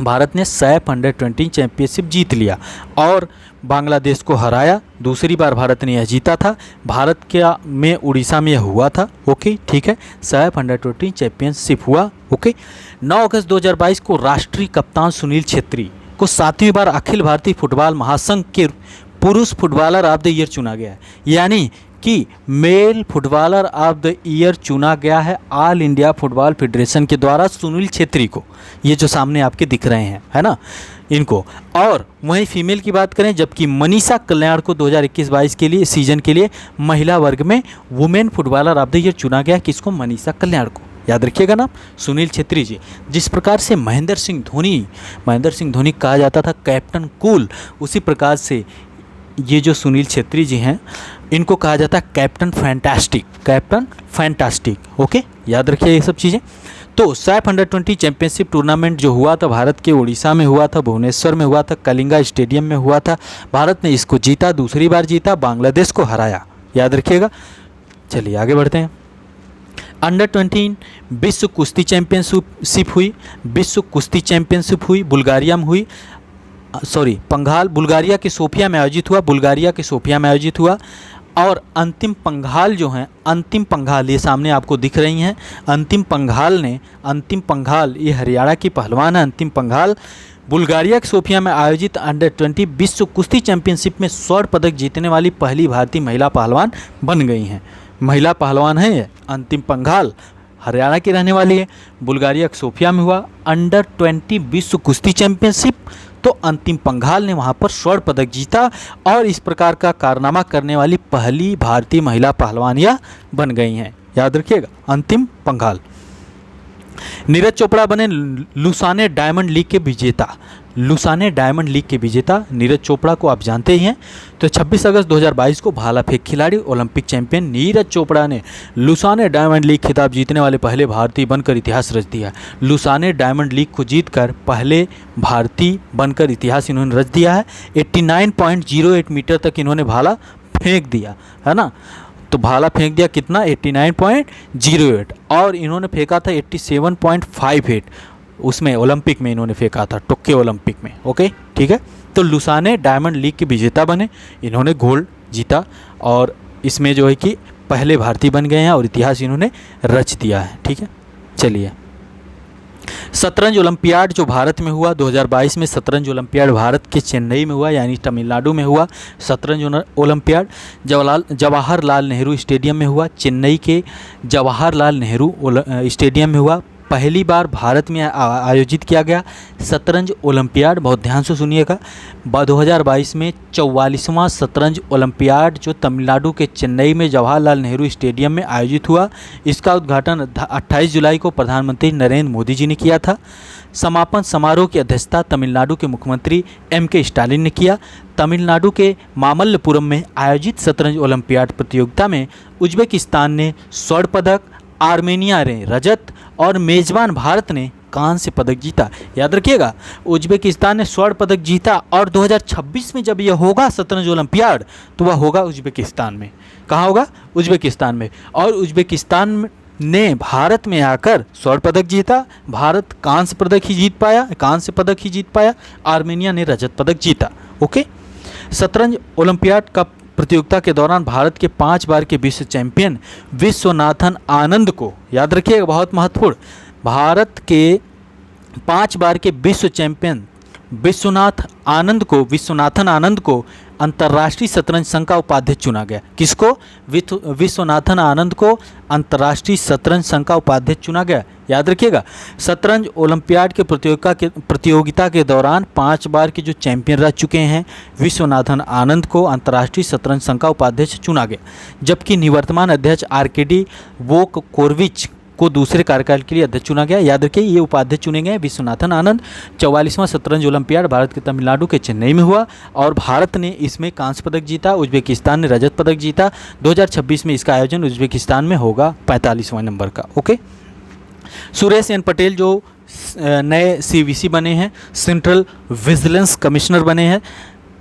भारत ने सैफ अंडर-20 चैंपियनशिप जीत लिया और बांग्लादेश को हराया। दूसरी बार भारत ने यह जीता था। भारत के में उड़ीसा में यह हुआ था। ओके, ठीक है, सैफ अंडर-20 चैंपियनशिप हुआ। ओके, 9 अगस्त 2022 को राष्ट्रीय कप्तान सुनील छेत्री को 7वीं बार अखिल भारतीय फुटबॉल महासंघ के पुरुष फुटबॉलर ऑफ द ईयर चुना गया है। यानी कि male footballer of the year चुना गया है ऑल इंडिया फुटबॉल फेडरेशन के द्वारा सुनील छेत्री को। ये जो सामने आपके दिख रहे हैं, है ना, इनको। और वहीं फीमेल की बात करें, जबकि मनीषा कल्याण को 2021-22 के लिए सीजन के लिए महिला वर्ग में women footballer of the year चुना गया। किसको? मनीषा कल्याण को। याद रखिएगा नाम, सुनील छेत्री जी। जिस प्रकार से महेंद्र सिंह धोनी कहा जाता था कैप्टन कूल, उसी प्रकार से ये जो सुनील छेत्री जी हैं इनको कहा जाता है कैप्टन फैंटास्टिक। ओके, याद रखिए ये सब चीज़ें। तो सैफ अंडर-20 चैंपियनशिप टूर्नामेंट जो हुआ था भारत के उड़ीसा में हुआ था, भुवनेश्वर में हुआ था, कलिंगा स्टेडियम में हुआ था। भारत ने इसको जीता, दूसरी बार जीता, बांग्लादेश को हराया। याद रखिएगा। चलिए आगे बढ़ते हैं। अंडर-20 विश्व कुश्ती चैंपियनशिप हुई बुल्गारिया में हुई। बुल्गारिया के सोफिया में आयोजित हुआ। और अंतिम पंघाल ये सामने आपको दिख रही हैं। अंतिम पंघाल ये हरियाणा की पहलवान है। अंतिम पंघाल बुल्गारिया के सोफिया में आयोजित अंडर-20 विश्व कुश्ती चैंपियनशिप में स्वर्ण पदक जीतने वाली पहली भारतीय महिला पहलवान बन गई हैं। महिला पहलवान है ये अंतिम पंघाल, हरियाणा की रहने वाली है। बुल्गारिया के सोफिया में हुआ अंडर-20 विश्व कुश्ती चैंपियनशिप, तो अंतिम पंघाल ने वहाँ पर स्वर्ण पदक जीता और इस प्रकार का कारनामा करने वाली पहली भारतीय महिला पहलवान यह बन गई हैं। याद रखिएगा, अंतिम पंघाल। नीरज चोपड़ा बने लुसाने डायमंड लीग के विजेता। नीरज चोपड़ा को आप जानते ही हैं। तो 26 अगस्त 2022 को भाला फेंक खिलाड़ी ओलंपिक चैंपियन नीरज चोपड़ा ने लुसाने डायमंड लीग खिताब जीतने वाले पहले भारतीय बनकर इतिहास रच दिया। लुसाने डायमंड लीग को जीतकर पहले भारतीय बनकर इतिहास इन्होंने रच दिया है। 89.08 मीटर तक इन्होंने भाला फेंक दिया, है ना। तो भाला फेंक दिया कितना? 89.08 और इन्होंने फेंका था 87.58, उसमें ओलंपिक में इन्होंने फेंका था, टोक्यो ओलंपिक में। ओके, ठीक है। तो लुसाने डायमंड लीग के विजेता बने, इन्होंने गोल्ड जीता और इसमें जो है कि पहले भारतीय बन गए हैं और इतिहास इन्होंने रच दिया है। ठीक है, चलिए। शतरंज ओलंपियाड जो भारत में हुआ 2022 में, शतरंज ओलंपियाड भारत के चेन्नई में हुआ, यानी तमिलनाडु में हुआ। शतरंज ओलंपियाड जवाहरलाल नेहरू स्टेडियम में हुआ, चेन्नई के जवाहरलाल नेहरू स्टेडियम में हुआ। पहली बार भारत में आयोजित किया गया शतरंज ओलंपियाड, बहुत ध्यान से सुनिएगा। 2022 में 44वां शतरंज ओलंपियाड जो तमिलनाडु के चेन्नई में जवाहरलाल नेहरू स्टेडियम में आयोजित हुआ। इसका उद्घाटन 28 जुलाई को प्रधानमंत्री नरेंद्र मोदी जी ने किया था। समापन समारोह की अध्यक्षता तमिलनाडु के मुख्यमंत्री M.K. स्टालिन ने किया। तमिलनाडु के मामल्लपुरम में आयोजित शतरंज ओलंपियाड प्रतियोगिता में उज्बेकिस्तान ने स्वर्ण पदक, आर्मेनिया ने रजत और मेज़बान भारत ने कांस्य पदक जीता। याद रखिएगा, उज्बेकिस्तान ने स्वर्ण पदक जीता और 2026 में जब यह होगा शतरंज ओलंपियाड तो वह होगा उज्बेकिस्तान में। कहाँ होगा? उज्बेकिस्तान में। और उज्बेकिस्तान ने भारत में आकर स्वर्ण पदक जीता, भारत कांस्य पदक ही जीत पाया, आर्मेनिया ने रजत पदक जीता। ओके, शतरंज ओलंपियाड का प्रतियोगिता के दौरान भारत के 5 बार के विश्व चैंपियन विश्वनाथन आनंद को, याद रखिएगा बहुत महत्वपूर्ण, भारत के 5 बार के विश्व चैंपियन विश्वनाथन आनंद को अंतर्राष्ट्रीय शतरंज संघ का उपाध्यक्ष चुना गया। किसको? विश्वनाथन आनंद को अंतर्राष्ट्रीय शतरंज संघ का उपाध्यक्ष चुना गया। याद रखिएगा, शतरंज ओलंपियाड के प्रतियोगिता के दौरान 5 बार के जो चैंपियन रह चुके हैं विश्वनाथन आनंद को अंतर्राष्ट्रीय शतरंज संघ का उपाध्यक्ष चुना गया। जबकि निवर्तमान अध्यक्ष आर्केडी वोककोरविच को दूसरे कार्यकाल के लिए अध्यक्ष चुना गया। याद रखिए, ये उपाध्यक्ष चुने गए विश्वनाथन आनंद। 44वां शतरंज ओलंपियाड भारत के तमिलनाडु के चेन्नई में हुआ और भारत ने इसमें कांस्य पदक जीता, उज्बेकिस्तान ने रजत पदक जीता। 2026 में इसका आयोजन उज्बेकिस्तान में होगा 45वां नंबर का। ओके, सुरेश एन पटेल जो नए CVC बने हैं, सेंट्रल विजिलेंस कमिश्नर बने हैं,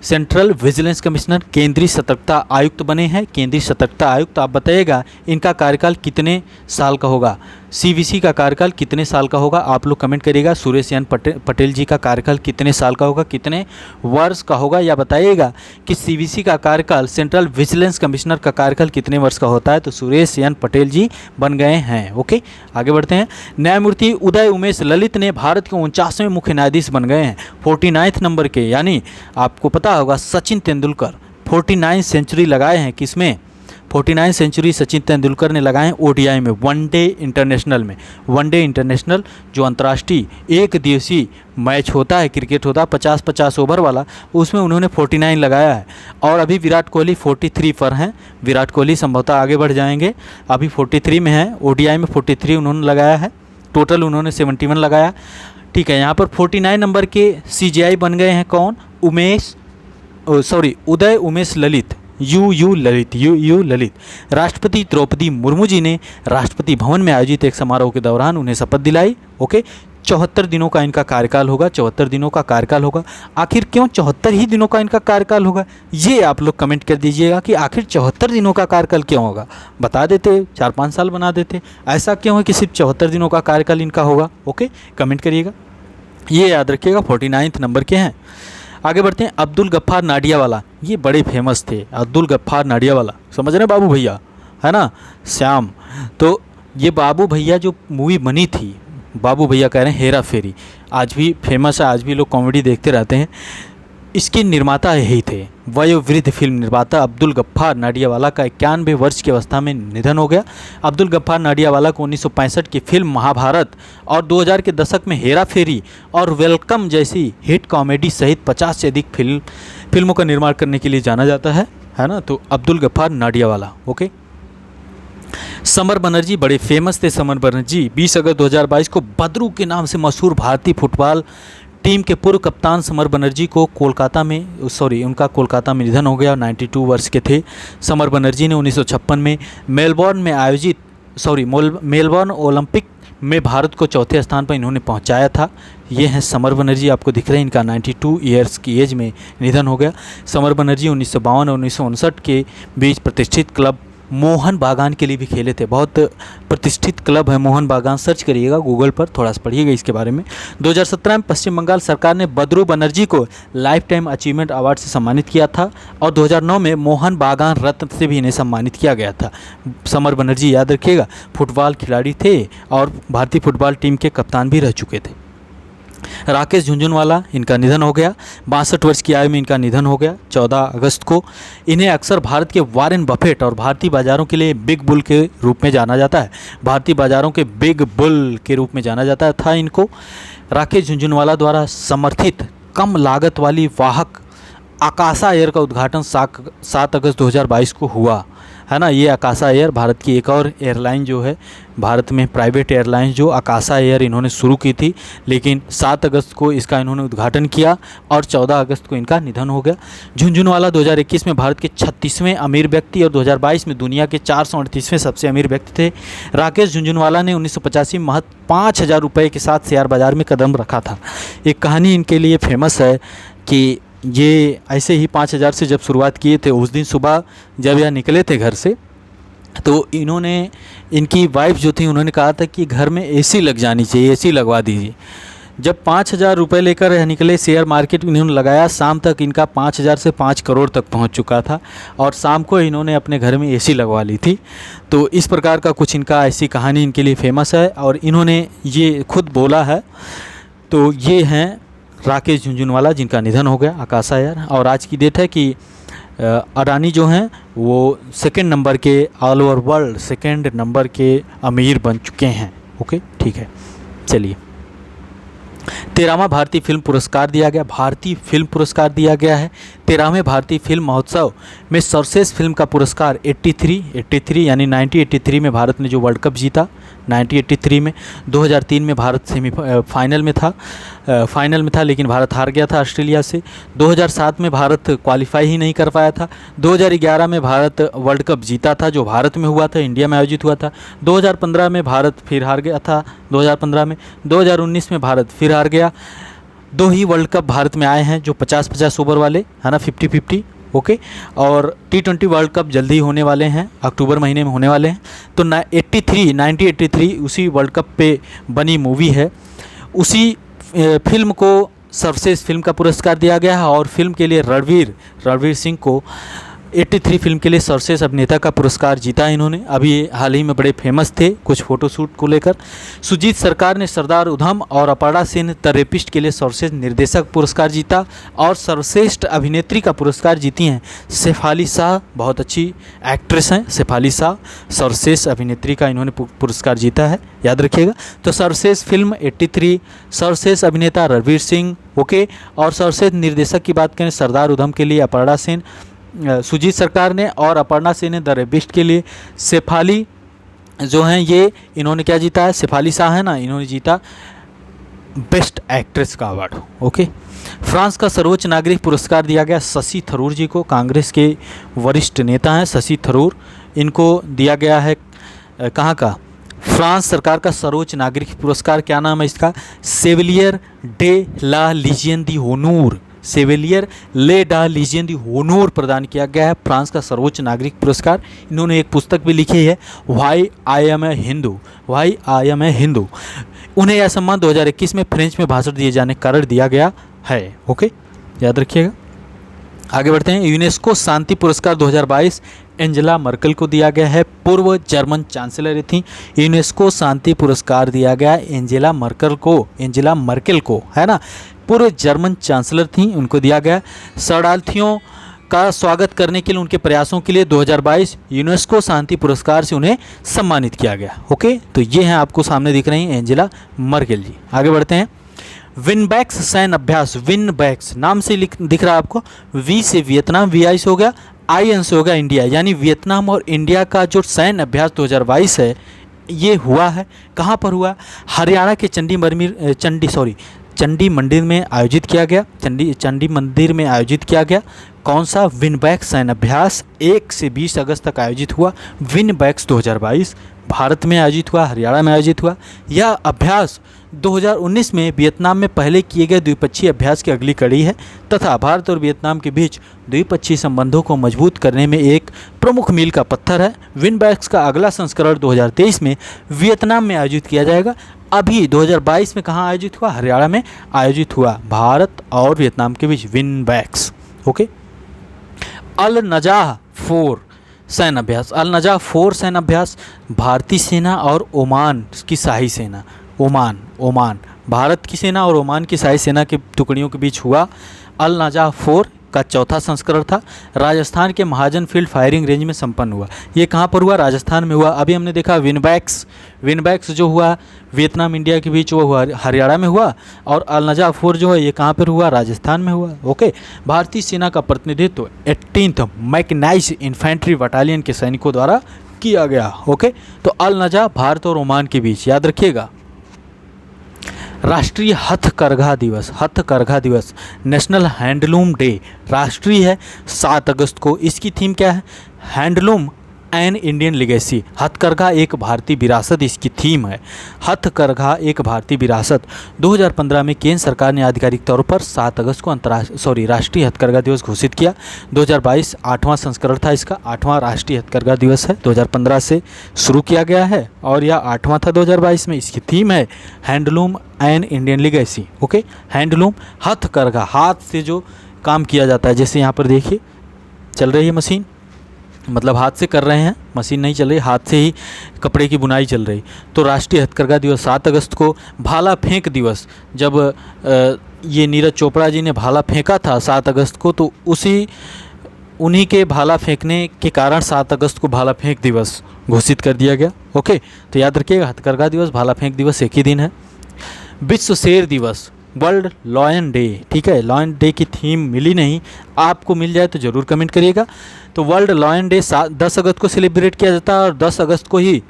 सेंट्रल विजिलेंस कमिश्नर, केंद्रीय सतर्कता आयुक्त बने हैं, केंद्रीय सतर्कता आयुक्त। आप बताइएगा इनका कार्यकाल कितने साल का होगा, CVC का कार्यकाल कितने साल का होगा, आप लोग कमेंट करिएगा। सुरेश यान पटेल जी का कार्यकाल कितने साल का होगा, कितने वर्ष का होगा, या बताइएगा कि CVC का कार्यकाल, सेंट्रल विजिलेंस कमिश्नर का कार्यकाल कितने वर्ष का होता है। तो सुरेश यान पटेल जी बन गए हैं। ओके, आगे बढ़ते हैं। न्यायमूर्ति उदय उमेश ललित ने भारत के 49वें मुख्य न्यायाधीश बन गए हैं, 49th नंबर के। यानी आपको पता होगा सचिन तेंदुलकर 49 सेंचुरी लगाए हैं। किसमें? 49 सेंचुरी सचिन तेंदुलकर ने लगाए हैं ODI में, वनडे इंटरनेशनल में। वनडे इंटरनेशनल जो अंतर्राष्ट्रीय एक दिवसीय मैच होता है, क्रिकेट होता है 50-50 ओवर वाला, उसमें उन्होंने 49 लगाया है। और अभी विराट कोहली 43 पर हैं। विराट कोहली संभवतः आगे बढ़ जाएंगे, अभी 43 में हैं। ODI में 43 उन्होंने लगाया है, टोटल उन्होंने 71 लगाया। ठीक है, यहाँ पर 49 नंबर के CGI बन गए हैं कौन? उदय उमेश ललित, यू ललित। राष्ट्रपति द्रौपदी मुर्मू जी ने राष्ट्रपति भवन में आयोजित एक समारोह के दौरान उन्हें शपथ दिलाई। ओके, 74 दिनों का इनका कार्यकाल होगा, 74 दिनों का कार्यकाल होगा। आखिर क्यों 74 ही दिनों का इनका कार्यकाल होगा, ये आप लोग कमेंट कर दीजिएगा कि आखिर 74 दिनों का कार्यकाल क्यों होगा। बता देते 4-5 साल बना देते, ऐसा क्यों है कि सिर्फ 74 दिनों का कार्यकाल इनका होगा। ओके, कमेंट करिएगा, ये याद रखिएगा 49th नंबर के हैं। आगे बढ़ते हैं। अब्दुल गफ्फार नाडियावाला, ये बड़े फेमस थे। अब्दुल गफ्फार नाडियावाला, समझ रहे बाबू भैया, है ना, श्याम। तो ये बाबू भैया जो मूवी बनी थी, बाबू भैया कह रहे हैं हेरा फेरी, आज भी फेमस है, आज भी लोग कॉमेडी देखते रहते हैं। इसके निर्माता यही थे। वयोवृद्ध फिल्म निर्माता अब्दुल गफ्फार नाडियावाला का 91 वर्ष की अवस्था में निधन हो गया। अब्दुल गफ्फार नाडियावाला को 1965 की फिल्म महाभारत और 2000 के दशक में हेरा फेरी और वेलकम जैसी हिट कॉमेडी सहित 50 से अधिक फिल्मों का निर्माण करने के लिए जाना जाता है ना। तो अब्दुल गफ्फार नाडियावाला। ओके, समर बनर्जी बड़े फेमस थे। समर बनर्जी 20 अगस्त 2022 को बदरू के नाम से मशहूर भारतीय फुटबॉल टीम के पूर्व कप्तान समर बनर्जी को उनका कोलकाता में निधन हो गया। 92 वर्ष के थे। समर बनर्जी ने 1956 में मेलबर्न ओलंपिक में भारत को चौथे स्थान पर इन्होंने पहुंचाया था। ये हैं समर बनर्जी, आपको दिख रहे हैं। इनका 92 ईयर्स की एज में निधन हो गया। समर बनर्जी 1952 और 1959 के बीच प्रतिष्ठित क्लब मोहन बागान के लिए भी खेले थे। बहुत प्रतिष्ठित क्लब है मोहन बागान, सर्च करिएगा गूगल पर, थोड़ा सा पढ़िएगा इसके बारे में। 2017 में पश्चिम बंगाल सरकार ने बदरू बनर्जी को लाइफ टाइम अचीवमेंट अवार्ड से सम्मानित किया था और 2009 में मोहन बागान रत्न से भी इन्हें सम्मानित किया गया था। समर बनर्जी याद रखिएगा, फुटबॉल खिलाड़ी थे और भारतीय फुटबॉल टीम के कप्तान भी रह चुके थे। राकेश झुनझुनवाला, इनका निधन हो गया। 62 वर्ष की आयु में इनका निधन हो गया 14 अगस्त को। इन्हें अक्सर भारत के वॉरेन बफेट और भारतीय बाज़ारों के लिए बिग बुल के रूप में जाना जाता है। भारतीय बाज़ारों के बिग बुल के रूप में जाना जाता था इनको। राकेश झुनझुनवाला द्वारा समर्थित कम लागत वाली वाहक आकाशा एयर का उद्घाटन 7 अगस्त 2022 को हुआ, है ना। ये आकाशा एयर भारत की एक और एयरलाइन जो है, भारत में प्राइवेट एयरलाइन जो आकाशा एयर इन्होंने शुरू की थी, लेकिन 7 अगस्त को इसका इन्होंने उद्घाटन किया और 14 अगस्त को इनका निधन हो गया। झुनझुनवाला 2021 में भारत के 36वें अमीर व्यक्ति और 2022 में दुनिया के 438वें सबसे अमीर व्यक्ति थे। राकेश झुनझुनवाला ने 1985 में महज 5,000 रुपये के साथ शेयर बाज़ार में कदम रखा था। एक कहानी इनके लिए फेमस है कि ये ऐसे ही 5,000 से जब शुरुआत किए थे, उस दिन सुबह जब यह निकले थे घर से, तो इनकी वाइफ जो थी उन्होंने कहा था कि घर में AC लग जानी चाहिए, AC लगवा दीजिए। जब 5,000 रुपये लेकर यह निकले, शेयर मार्केट इन्होंने लगाया, शाम तक इनका 5,000 से 5 करोड़ तक पहुंच चुका था और शाम को इन्होंने अपने घर में AC लगवा ली थी। तो इस प्रकार का कुछ इनका ऐसी कहानी इनके लिए फेमस है और इन्होंने ये खुद बोला है। तो ये हैं राकेश झुनझुनवाला जिनका निधन हो गया, आकाशा एयर। और आज की डेट है कि अडानी जो हैं वो सेकंड नंबर के all over world second number के अमीर बन चुके हैं। ओके, ठीक है। चलिए, 13वां भारतीय फिल्म पुरस्कार दिया गया, भारतीय फिल्म पुरस्कार दिया गया है। 13वें भारतीय फिल्म महोत्सव में सर्वश्रेष्ठ फिल्म का पुरस्कार 83 यानी 1983 में भारत ने जो वर्ल्ड कप जीता, 1983 में। 2003 में भारत फाइनल में था लेकिन भारत हार गया था ऑस्ट्रेलिया से। 2007 में भारत क्वालिफाई ही नहीं कर पाया था। 2011 में भारत वर्ल्ड कप जीता था जो भारत में हुआ था, इंडिया में आयोजित हुआ था। 2015 में भारत फिर हार गया था 2015 में। 2019 में भारत फिर हार गया। 2 ही वर्ल्ड कप भारत में आए हैं जो 50-50 ओवर वाले, है ना, 50-50। ओके, और T20 वर्ल्ड कप जल्दी होने वाले हैं, अक्टूबर महीने में होने वाले हैं। तो 1983 उसी वर्ल्ड कप पे बनी मूवी है। उसी फिल्म को सर्वश्रेष्ठ फिल्म का पुरस्कार दिया गया है और फिल्म के लिए रणवीर सिंह को 83 फिल्म के लिए सर्वश्रेष्ठ अभिनेता का पुरस्कार जीता इन्होंने। अभी हाल ही में बड़े फेमस थे कुछ फोटोशूट को लेकर। सुजीत सरकार ने सरदार उधम और अपर्णा सेन द रेपिस्ट के लिए सर्वश्रेष्ठ निर्देशक पुरस्कार जीता और सर्वश्रेष्ठ अभिनेत्री का पुरस्कार जीती हैं शेफाली शाह, बहुत अच्छी एक्ट्रेस हैं शेफाली शाह। सर्वश्रेष्ठ अभिनेत्री का इन्होंने पुरस्कार जीता है, याद रखिएगा। तो सर्वश्रेष्ठ फिल्म 83, सर्वश्रेष्ठ अभिनेता रणवीर सिंह, ओके, और सर्वश्रेष्ठ निर्देशक की बात करें सरदार उधम के लिए अपर्णा सेन, सुजीत सरकार ने, और अपर्णा सेन ने द रेपिस्ट के लिए शेफाली जो हैं ये इन्होंने क्या जीता है, शेफाली शाह है ना, इन्होंने जीता बेस्ट एक्ट्रेस का अवार्ड। ओके, फ्रांस का सर्वोच्च नागरिक पुरस्कार दिया गया शशि थरूर जी को, कांग्रेस के वरिष्ठ नेता हैं शशि थरूर, इनको दिया गया है कहाँ का, फ्रांस सरकार का सर्वोच्च नागरिक पुरस्कार। क्या नाम है इसका, सेविलियर डे ला लीजियन दी होनूर, सेविलियर ले डा लीजियन दी होनूर प्रदान किया गया है, फ्रांस का सर्वोच्च नागरिक पुरस्कार। इन्होंने एक पुस्तक भी लिखी है, why I am a Hindu. उन्हें यह सम्मान 2021 में फ्रेंच में भाषण दिए जाने के कारण दिया गया है। ओके, याद रखिएगा। आगे बढ़ते हैं। यूनेस्को शांति पुरस्कार 2022 एंजेला मर्केल को दिया गया है, पूर्व जर्मन चांसलर थी। यूनेस्को शांति पुरस्कार दिया गया एंजेला मर्केल को, है ना, पूर्व जर्मन चांसलर थी, उनको दिया गया। शरणार्थियों का स्वागत करने के लिए उनके प्रयासों के लिए 2022 यूनेस्को शांति पुरस्कार से उन्हें सम्मानित किया गया। ओके, तो ये हैं आपको सामने दिख रही हैं एंजेला मर्केल जी। आगे बढ़ते हैं। विनबैक्स सैन्य अभ्यास, विनबैक्स नाम से दिख रहा है आपको, वी से वियतनाम, VI से हो गया, IN से हो गया इंडिया, यानी वियतनाम और इंडिया का जो सैन्य अभ्यास 2022 है ये हुआ है। कहाँ पर हुआ, हरियाणा के चंडी मंदिर में आयोजित किया गया, चंडी मंदिर में आयोजित किया गया। कौन सा, विनबैक्स सैन्य अभ्यास 1 से 20 अगस्त तक आयोजित हुआ। विनबैक्स 2022 भारत में आयोजित हुआ, हरियाणा में आयोजित हुआ। यह अभ्यास 2019 में वियतनाम में पहले किए गए द्विपक्षीय अभ्यास की अगली कड़ी है तथा भारत और वियतनाम के बीच द्विपक्षीय संबंधों को मजबूत करने में एक प्रमुख मील का पत्थर है। विनबैक्स का अगला संस्करण 2023 में वियतनाम में आयोजित किया जाएगा। अभी 2022 में कहाँ आयोजित हुआ, हरियाणा में आयोजित हुआ, भारत और वियतनाम के बीच विनबैक्स। ओके, अल नजाह 4 सैन्य अभ्यास, अल नजाह 4 सैन्य अभ्यास भारतीय सेना और ओमान की शाही सेना, ओमान भारत की सेना और ओमान की शाही सेना की टुकड़ियों के बीच हुआ। अल नजाह 4 का चौथा संस्करण था, राजस्थान के महाजन फील्ड फायरिंग रेंज में संपन्न हुआ। ये कहाँ पर हुआ, राजस्थान में हुआ। अभी हमने देखा विनबैक्स जो हुआ वियतनाम इंडिया के बीच वो हुआ हरियाणा में हुआ, और अल नजाह 4 जो है ये कहाँ पर हुआ, राजस्थान में हुआ। ओके, भारतीय सेना का प्रतिनिधित्व 18th मैकेनाइज्ड इन्फेंट्री बटालियन के सैनिकों द्वारा किया गया। ओके, तो अल नजाह भारत और ओमान के बीच, याद रखिएगा। राष्ट्रीय हथकरघा दिवस, नेशनल हैंडलूम डे, राष्ट्रीय है 7 अगस्त को। इसकी थीम क्या है, हैंडलूम एन इंडियन लेगेसी, हथकरघा एक भारतीय विरासत इसकी थीम है। हथकरघा एक भारतीय विरासत 2015 में केंद्र सरकार ने आधिकारिक तौर पर 7 अगस्त को राष्ट्रीय हथकरघा दिवस घोषित किया। 2022 8वां संस्करण था इसका, 8वां राष्ट्रीय हथकरघा दिवस है, 2015 से शुरू किया गया है और यह 8वां था 2022 में। इसकी थीम है handloom an Indian legacy. Okay, handloom हथकरघा, हाथ से जो काम किया जाता है, जैसे यहाँ पर देखिए चल रही है मशीन, मतलब हाथ से कर रहे हैं, मशीन नहीं चल रही, हाथ से ही कपड़े की बुनाई चल रही। तो राष्ट्रीय हथकरघा दिवस 7 अगस्त को। भाला फेंक दिवस, जब ये नीरज चोपड़ा जी ने भाला फेंका था 7 अगस्त को, तो उसी उन्हीं के भाला फेंकने के कारण 7 अगस्त को भाला फेंक दिवस घोषित कर दिया गया। ओके, तो याद रखिएगा, हथकरघा दिवस, भाला फेंक दिवस एक ही दिन है। विश्व शेर दिवस, वर्ल्ड लॉयन डे, ठीक है। लॉयन डे की थीम मिली नहीं, आपको मिल जाए तो ज़रूर कमेंट करिएगा। तो वर्ल्ड लॉयन डे 10 अगस्त को सेलिब्रेट किया जाता है, और 10 अगस्त को ही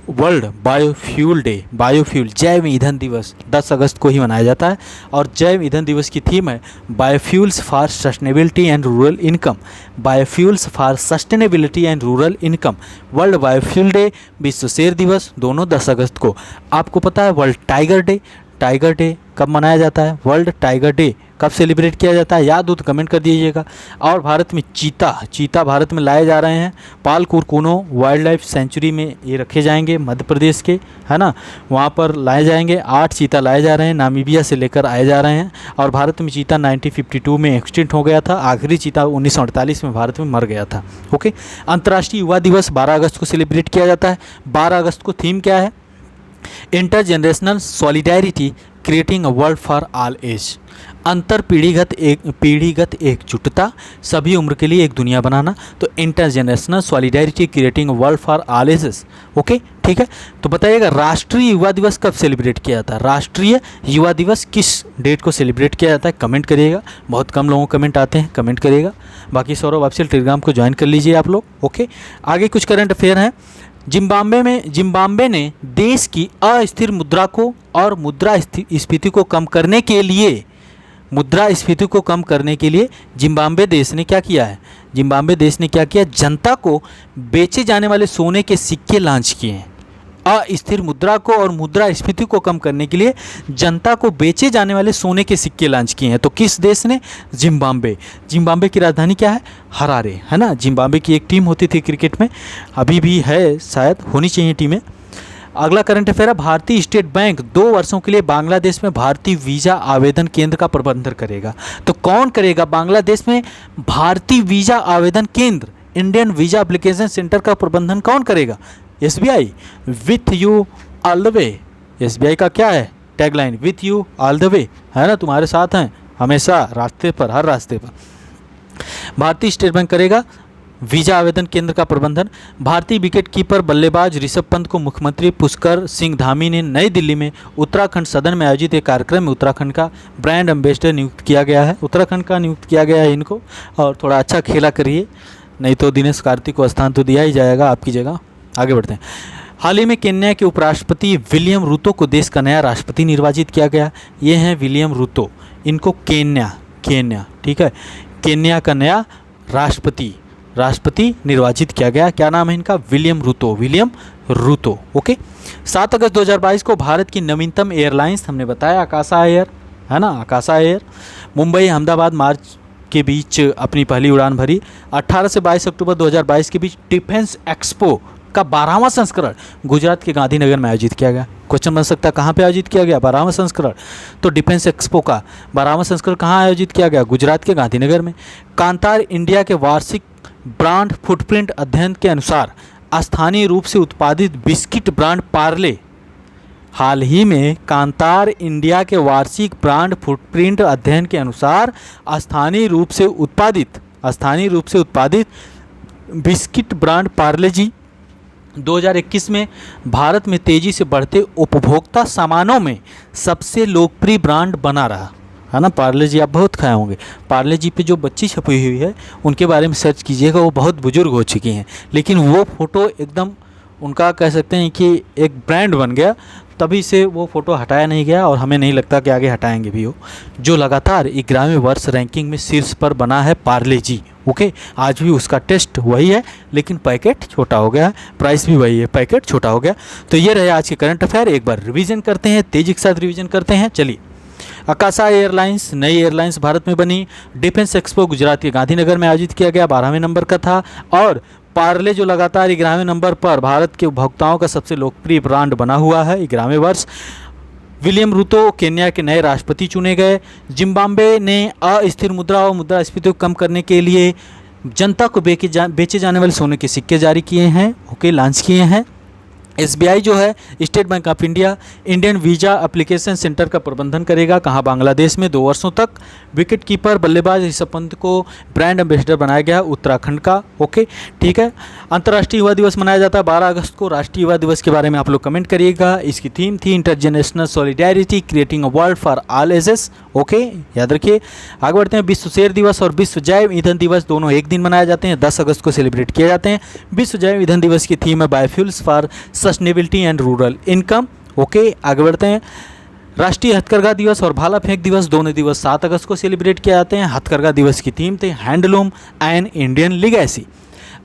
वर्ल्ड बायोफ्यूल डे, बायोफ्यूल जैव ईंधन दिवस 10 अगस्त को ही मनाया जाता है। और जैव ईंधन दिवस की थीम है biofuels for sustainability and rural income, biofuels for sustainability and rural income. World biofuel day, विश्व शेर दिवस, दोनों 10 अगस्त को। आपको पता है world tiger day, tiger day कब मनाया जाता है? वर्ल्ड टाइगर डे कब सेलिब्रेट किया जाता है? याद हो तो कमेंट कर दीजिएगा। और भारत में चीता भारत में लाए जा रहे हैं, पालकुरकुनो वाइल्ड लाइफ सेंचुरी में ये रखे जाएंगे, मध्य प्रदेश के, है ना, वहाँ पर लाए जाएंगे। 8 चीता लाए जा रहे हैं, नामीबिया से लेकर आए जा रहे हैं। और भारत में चीता 1952 में एक्सटिंक्ट हो गया था, आखिरी चीता 1948 में भारत में मर गया था। ओके, अंतर्राष्ट्रीय युवा दिवस 12 अगस्त को सेलिब्रेट किया जाता है। 12 अगस्त को थीम क्या है? Intergenerational solidarity creating a world for all age, अंतर पीढ़ीगत एकजुटता, सभी उम्र के लिए एक दुनिया बनाना। तो intergenerational solidarity creating a world for all ages. Okay, ठीक है। तो बताइएगा राष्ट्रीय युवा दिवस कब सेलिब्रेट किया जाता है? राष्ट्रीय युवा दिवस किस डेट को सेलिब्रेट किया जाता है? कमेंट करिएगा, बहुत कम लोगों को कमेंट आते हैं, कमेंट करिएगा। बाकी सौरभ ऑफिशियल टेलीग्राम को ज्वाइन कर लीजिए आप लोग। ओके, आगे कुछ करंट अफेयर हैं। जिम्बाब्वे ने देश की अस्थिर मुद्रा को और मुद्रास्फीति को कम करने के लिए जिम्बाब्वे देश ने क्या किया है? जिम्बाब्वे देश ने क्या किया? जनता को बेचे जाने वाले सोने के सिक्के लॉन्च किए हैं। अस्थिर मुद्रा को और मुद्रास्फीति को कम करने के लिए जनता को बेचे जाने वाले सोने के सिक्के लॉन्च किए हैं। तो किस देश ने? जिम्बाब्वे। जिम्बाब्वे की राजधानी क्या है? हरारे, है ना। जिम्बाब्वे की एक टीम होती थी क्रिकेट में, अभी भी है, शायद होनी चाहिए टीमें। अगला करंट अफेयर है, भारतीय स्टेट बैंक 2 वर्षों के लिए बांग्लादेश में भारतीय वीज़ा आवेदन केंद्र का प्रबंधन करेगा। तो कौन करेगा? बांग्लादेश में भारतीय वीज़ा आवेदन केंद्र, इंडियन वीज़ा एप्लीकेशन सेंटर का प्रबंधन कौन करेगा? SBI, with you all the way. SBI का क्या है tagline? With you all the way, है ना, तुम्हारे साथ हैं हमेशा, रास्ते पर, हर रास्ते पर। भारतीय स्टेट बैंक करेगा वीज़ा आवेदन केंद्र का प्रबंधन। भारतीय विकेट कीपर बल्लेबाज ऋषभ पंत को मुख्यमंत्री पुष्कर सिंह धामी ने नई दिल्ली में उत्तराखंड सदन में आयोजित एक कार्यक्रम में उत्तराखंड का ब्रांड एम्बेसडर नियुक्त किया गया है। उत्तराखंड का नियुक्त किया गया है इनको, और थोड़ा अच्छा खेला करिए, नहीं तो दिनेश कार्तिक को स्थान तो दिया ही जाएगा आपकी जगह। आगे बढ़ते हैं। हाल ही में केन्या के उपराष्ट्रपति विलियम रूतो को देश का नया राष्ट्रपति निर्वाचित किया गया। ये हैं विलियम रूतो, इनको केन्या, ठीक है, केन्या का नया राष्ट्रपति निर्वाचित किया गया। क्या नाम है इनका? विलियम रूतो। ओके, 7 अगस्त 2022 को भारत की नवीनतम एयरलाइंस, हमने बताया आकाशा एयर, है ना, आकाशा एयर, मुंबई अहमदाबाद मार्च के बीच अपनी पहली उड़ान भरी। 18 से 22 अक्टूबर 2022 के बीच डिफेंस एक्सपो का 12वां संस्करण गुजरात के गांधीनगर में आयोजित किया गया। क्वेश्चन बन सकता है कहाँ पे आयोजित किया गया? 12वां संस्करण। तो डिफेंस एक्सपो का 12वां संस्करण कहाँ आयोजित किया गया? गुजरात के गांधीनगर में। कांतार इंडिया के वार्षिक ब्रांड फुटप्रिंट अध्ययन के अनुसार स्थानीय रूप से उत्पादित बिस्किट ब्रांड पार्ले, हाल ही में कांतार इंडिया के वार्षिक ब्रांड फुटप्रिंट अध्ययन के अनुसार स्थानीय रूप से उत्पादित बिस्किट ब्रांड पार्ले जी 2021 में भारत में तेज़ी से बढ़ते उपभोक्ता सामानों में सबसे लोकप्रिय ब्रांड बना रहा, है ना। पार्ले जी आप बहुत खाए होंगे। पार्ले जी पे जो बच्ची छपी हुई है उनके बारे में सर्च कीजिएगा, वो बहुत बुजुर्ग हो चुकी हैं, लेकिन वो फ़ोटो एकदम उनका कह सकते हैं कि एक ब्रांड बन गया, तभी से वो फ़ोटो हटाया नहीं गया, और हमें नहीं लगता कि आगे हटाएंगे भी वो, जो लगातार 11वें वर्ष रैंकिंग में शीर्ष पर बना है पार्ले जी। ओके, आज भी उसका टेस्ट वही है, लेकिन पैकेट छोटा हो गया है, प्राइस भी वही है, पैकेट छोटा हो गया। तो ये रहे आज के करंट अफेयर। एक बार रिवीजन करते हैं, तेज़ी के साथ रिवीजन करते हैं। चलिए, आकाशा एयरलाइंस नई एयरलाइंस भारत में बनी। डिफेंस एक्सपो गुजरात के गांधीनगर में आयोजित किया गया, 12वें नंबर का था। और पार्ले जो लगातार 11वें नंबर पर भारत के उपभोक्ताओं का सबसे लोकप्रिय ब्रांड बना हुआ है 11वें वर्ष। विलियम रूतो केन्या के नए राष्ट्रपति चुने गए। जिम्बाब्वे ने अस्थिर मुद्रा और मुद्रास्फीति को कम करने के लिए जनता को बेचे जाने वाले सोने के सिक्के जारी किए हैं, ओके, लॉन्च किए हैं। एसबीआई जो है state bank of India Indian visa application centre का प्रबंधन करेगा। कहाँ? बांग्लादेश में 2 वर्षों तक। विकेट कीपर बल्लेबाज ऋषभ पंत को ब्रांड एम्बेसडर बनाया गया उत्तराखंड का। ओके, ठीक है। अंतर्राष्ट्रीय युवा दिवस मनाया जाता है 12 अगस्त को। राष्ट्रीय युवा दिवस के बारे में आप लोग कमेंट करिएगा। इसकी थीम थी intergenerational solidarity creating a world for all ages. Okay, याद रखिए। आगे बढ़ते हैं। विश्व शेर दिवस और विश्व जैव ईंधन दिवस दोनों एक दिन मनाए जाते हैं, 10 अगस्त को सेलिब्रेट किए जाते हैं। विश्व जैव ईंधन दिवस की थीम है biofuels for sustainability and rural income. Okay, आगे बढ़ते हैं। राष्ट्रीय हथकरघा दिवस और भाला फेंक दिवस दोनों दिवस 7 अगस्त को सेलिब्रेट किए जाते हैं। हथकरघा दिवस की थीम थी हैंडलूम एंड इंडियन लिगेसी।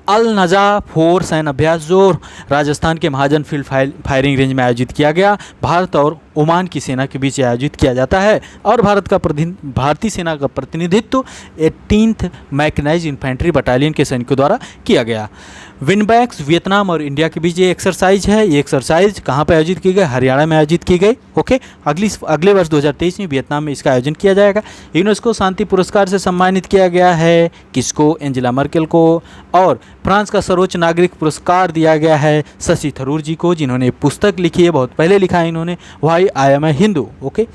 अल नजा फोर्स सैन्य अभ्यास जो राजस्थान के महाजन फील्ड फायरिंग रेंज में आयोजित किया गया, भारत और ओमान की सेना के बीच आयोजित किया जाता है और भारतीय सेना का प्रतिनिधित्व 18th मैकेनाइज्ड इन्फेंट्री बटालियन के सैनिकों द्वारा किया गया। विनबैक्स वियतनाम और इंडिया के बीच ये एक्सरसाइज है। ये एक्सरसाइज कहाँ पर आयोजित की गई? हरियाणा में आयोजित की गई। ओके, अगले वर्ष 2023 में वियतनाम में इसका आयोजन किया जाएगा। यूनेस्को शांति पुरस्कार से सम्मानित किया गया है किसको? एंजेला मर्केल को। और फ्रांस का सर्वोच्च नागरिक पुरस्कार दिया गया है शशि थरूर जी को, जिन्होंने पुस्तक लिखी है, बहुत पहले लिखा है इन्होंने, why I am a Hindu. Okay,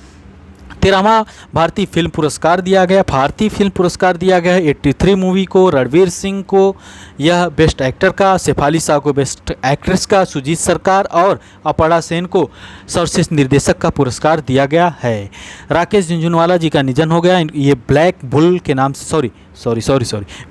13वां भारतीय फिल्म पुरस्कार दिया गया, भारतीय फिल्म पुरस्कार दिया गया है 83 मूवी को। रणवीर सिंह को यह बेस्ट एक्टर का, शेफाली शाह को बेस्ट एक्ट्रेस का, सुजीत सरकार और अपर्णा सेन को सर्वश्रेष्ठ निर्देशक का पुरस्कार दिया गया है। राकेश झुनझुनवाला जी का निधन हो गया। ये ब्लैक बुल के नाम से सॉरी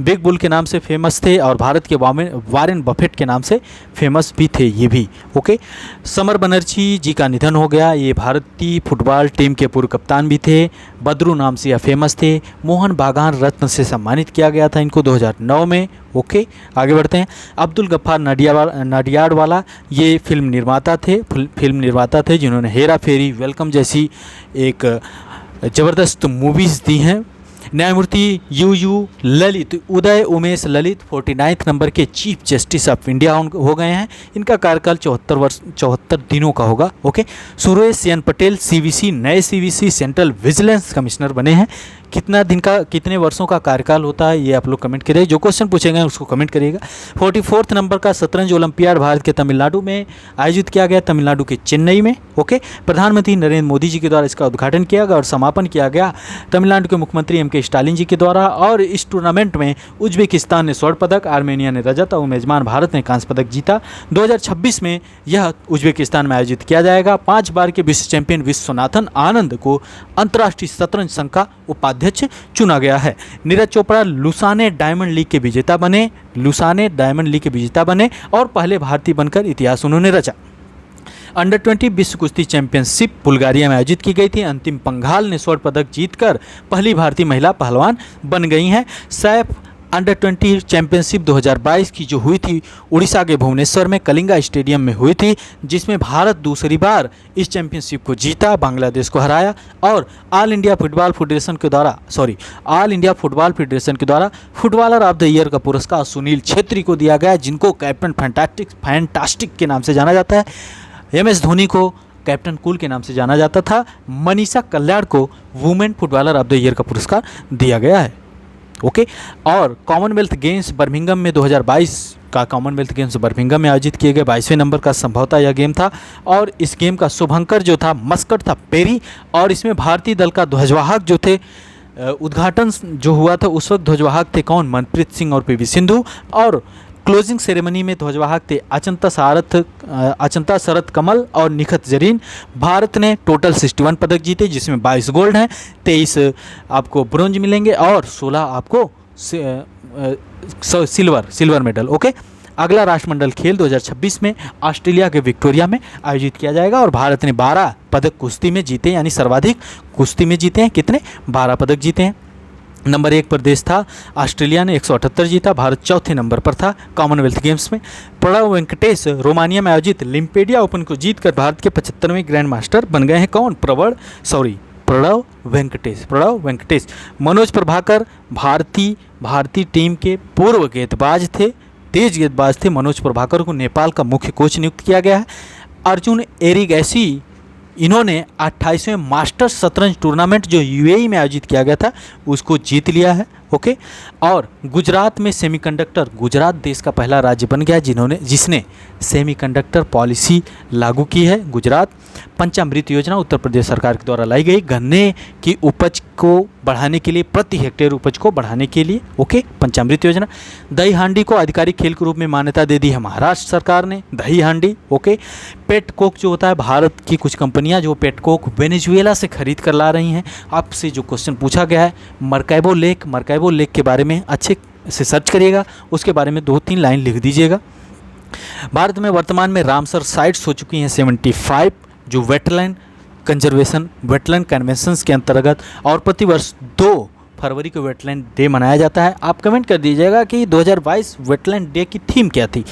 बिग बुल के नाम से फेमस थे और भारत के वारेन बफेट के नाम से फेमस भी थे ये भी। ओके, समर बनर्जी जी का निधन हो गया। ये भारतीय फुटबॉल टीम के पूर्व कप्तान भी थे। बद्रू नाम से यह फेमस थे। मोहन बागान रत्न से सम्मानित किया गया था इनको 2009 में। ओके, आगे बढ़ते हैं। अब्दुल गफ्फार नडियाडवाला ये फिल्म निर्माता थे जिन्होंने हेरा फेरी, वेलकम जैसी एक ज़बरदस्त मूवीज़ दी हैं। न्यायमूर्ति यू ललित उदय उमेश ललित 49 नंबर के चीफ जस्टिस ऑफ इंडिया हो गए हैं। इनका कार्यकाल 74 दिनों का होगा। ओके, सुरेश एन पटेल नए सीवीसी सेंट्रल विजिलेंस कमिश्नर बने हैं। कितने वर्षों का कार्यकाल होता है ये आप लोग कमेंट करिए। जो क्वेश्चन पूछेंगे उसको कमेंट करिएगा। 44 नंबर का शतरंज ओलंपियाड भारत के तमिलनाडु में आयोजित किया गया, तमिलनाडु के चेन्नई में। ओके, प्रधानमंत्री नरेंद्र मोदी जी के द्वारा इसका उद्घाटन किया गया और समापन किया गया तमिलनाडु के मुख्यमंत्री एम के स्टालिन जी के द्वारा। और इस टूर्नामेंट में उज्बेकिस्तान ने स्वर्ण पदक, आर्मेनिया ने रजत और मेजबान भारत ने कांस्य पदक जीता। 2026 में यह उज्बेकिस्तान में आयोजित किया जाएगा। 5 बार के विश्व चैंपियन विश्वनाथन आनंद को अंतर्राष्ट्रीय शतरंज संघ का उपाध्यक्ष चुना गया है। Neeraj Chopra Lausanne diamond league के विजेता बने और पहले भारतीय बनकर इतिहास उन्होंने रचा। अंडर 20 विश्व कुश्ती चैंपियनशिप बुल्गारिया में आयोजित की गई थी। अंतिम पंघाल ने स्वर्ण पदक जीतकर पहली भारतीय महिला पहलवान बन गई हैं। सैफ अंडर 20 चैंपियनशिप 2022 की जो हुई थी उड़ीसा के भुवनेश्वर में कलिंगा स्टेडियम में हुई थी, जिसमें भारत दूसरी बार इस चैंपियनशिप को जीता, बांग्लादेश को हराया और ऑल इंडिया फुटबॉल फेडरेशन के द्वारा फुटबॉलर ऑफ द ईयर का पुरस्कार सुनील छेत्री को दिया गया, जिनको कैप्टन फैंटास्टिक के नाम से जाना जाता है। MS धोनी को कैप्टन कूल के नाम से जाना जाता था। मनीषा कल्याण को women footballer of the year का पुरस्कार दिया गया है। ओके, और कॉमनवेल्थ गेम्स बर्मिंघम में 2022 का कॉमनवेल्थ गेम्स बर्मिंघम में आयोजित किए गए 22वें नंबर का संभवतः यह गेम था। और इस गेम का शुभंकर जो था मस्कट था पेरी, और इसमें भारतीय दल का ध्वजवाहक जो थे, उद्घाटन जो हुआ था उस वक्त ध्वजवाहक थे कौन? मनप्रीत सिंह और PV सिंधु। और क्लोजिंग सेरेमनी में ध्वजवाहक थे अचंता शरत कमल और निखत जरीन। भारत ने टोटल 61 पदक जीते, जिसमें 22 गोल्ड हैं, 23 आपको ब्रोंज मिलेंगे और 16 आपको सिल्वर मेडल। ओके, अगला राष्ट्रमंडल खेल 2026 में ऑस्ट्रेलिया के विक्टोरिया में आयोजित किया जाएगा और भारत ने 12 पदक कुश्ती में जीते, यानी सर्वाधिक कुश्ती में जीते हैं। कितने? 12 पदक जीते हैं। नंबर 1 पर देश था ऑस्ट्रेलिया ने 178 जीता। भारत चौथे नंबर पर था कॉमनवेल्थ गेम्स में। प्रणव वेंकटेश रोमानिया में आयोजित लिम्पेडिया ओपन को जीतकर भारत के 75वें ग्रैंड मास्टर बन गए हैं। कौन? प्रणव वेंकटेश। मनोज प्रभाकर भारतीय टीम के पूर्व गेंदबाज थे, तेज गेंदबाज थे। मनोज प्रभाकर को नेपाल का मुख्य कोच नियुक्त किया गया है। अर्जुन एरिगैसी इन्होंने 28वें मास्टर्स शतरंज टूर्नामेंट जो UAE में आयोजित किया गया था उसको जीत लिया है। ओके। और गुजरात में सेमीकंडक्टर, गुजरात देश का पहला राज्य बन गया जिसने सेमीकंडक्टर पॉलिसी लागू की है, गुजरात। पंचामृत योजना उत्तर प्रदेश सरकार के द्वारा लाई गई, गन्ने की उपज को बढ़ाने के लिए, प्रति हेक्टेयर उपज को बढ़ाने के लिए, ओके, पंचामृत योजना। दही हांडी को आधिकारिक खेल के रूप में मान्यता दे दी है महाराष्ट्र सरकार ने, दही हांडी, ओके। पेट कोक जो होता है, भारत की कुछ कंपनियां जो पेट कोक वेनेजुएला से खरीद कर ला रही हैं। आपसे जो क्वेश्चन पूछा गया है मरकैबो लेक के बारे में अच्छे से सर्च करिएगा, उसके बारे में 2-3 लाइन लिख दीजिएगा। भारत में वर्तमान में रामसर साइट्स हो चुकी हैं 75 जो वेटलैंड कन्वेंशंस के अंतर्गत, और प्रतिवर्ष 2 फरवरी को वेटलैंड डे मनाया जाता है। आप कमेंट कर दीजिएगा कि 2022 वेटलैंड डे की थीम क्या थी।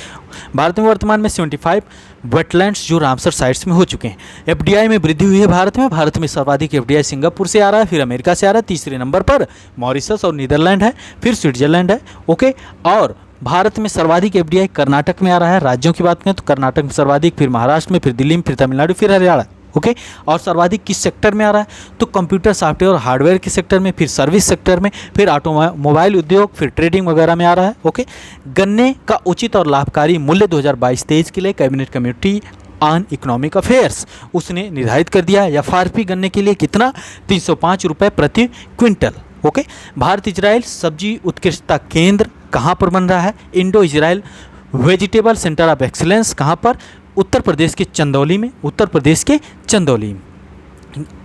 भारत में वर्तमान में 75 वेटलैंड्स जो रामसर साइट्स में हो चुके हैं। एफडीआई में वृद्धि हुई है भारत में सर्वाधिक एफडीआई सिंगापुर से आ रहा है, फिर अमेरिका से आ रहा है, तीसरे नंबर पर मॉरिशस और नीदरलैंड है, फिर स्विट्जरलैंड है, ओके। और भारत में सर्वाधिक एफडीआई कर्नाटक में आ रहा है। राज्यों की बात करें तो कर्नाटक में सर्वाधिक, फिर महाराष्ट्र में, फिर दिल्ली में, फिर तमिलनाडु, फिर हरियाणा, ओके। और सर्वाधिक किस सेक्टर में आ रहा है तो कंप्यूटर सॉफ्टवेयर और हार्डवेयर के सेक्टर में, फिर सर्विस सेक्टर में, फिर ऑटोमोबाइल उद्योग, फिर ट्रेडिंग वगैरह में आ रहा है, ओके। गन्ने का उचित और लाभकारी मूल्य 2022-23 के लिए cabinet committee on economic affairs उसने निर्धारित कर दिया है। एफआरपी गन्ने के लिए कितना, 305 रुपये प्रति क्विंटल, ओके। भारत इजराइल सब्जी उत्कृष्टता केंद्र कहाँ पर बन रहा है, Indo Israel vegetable centre of excellence कहाँ पर, उत्तर प्रदेश के चंदौली में,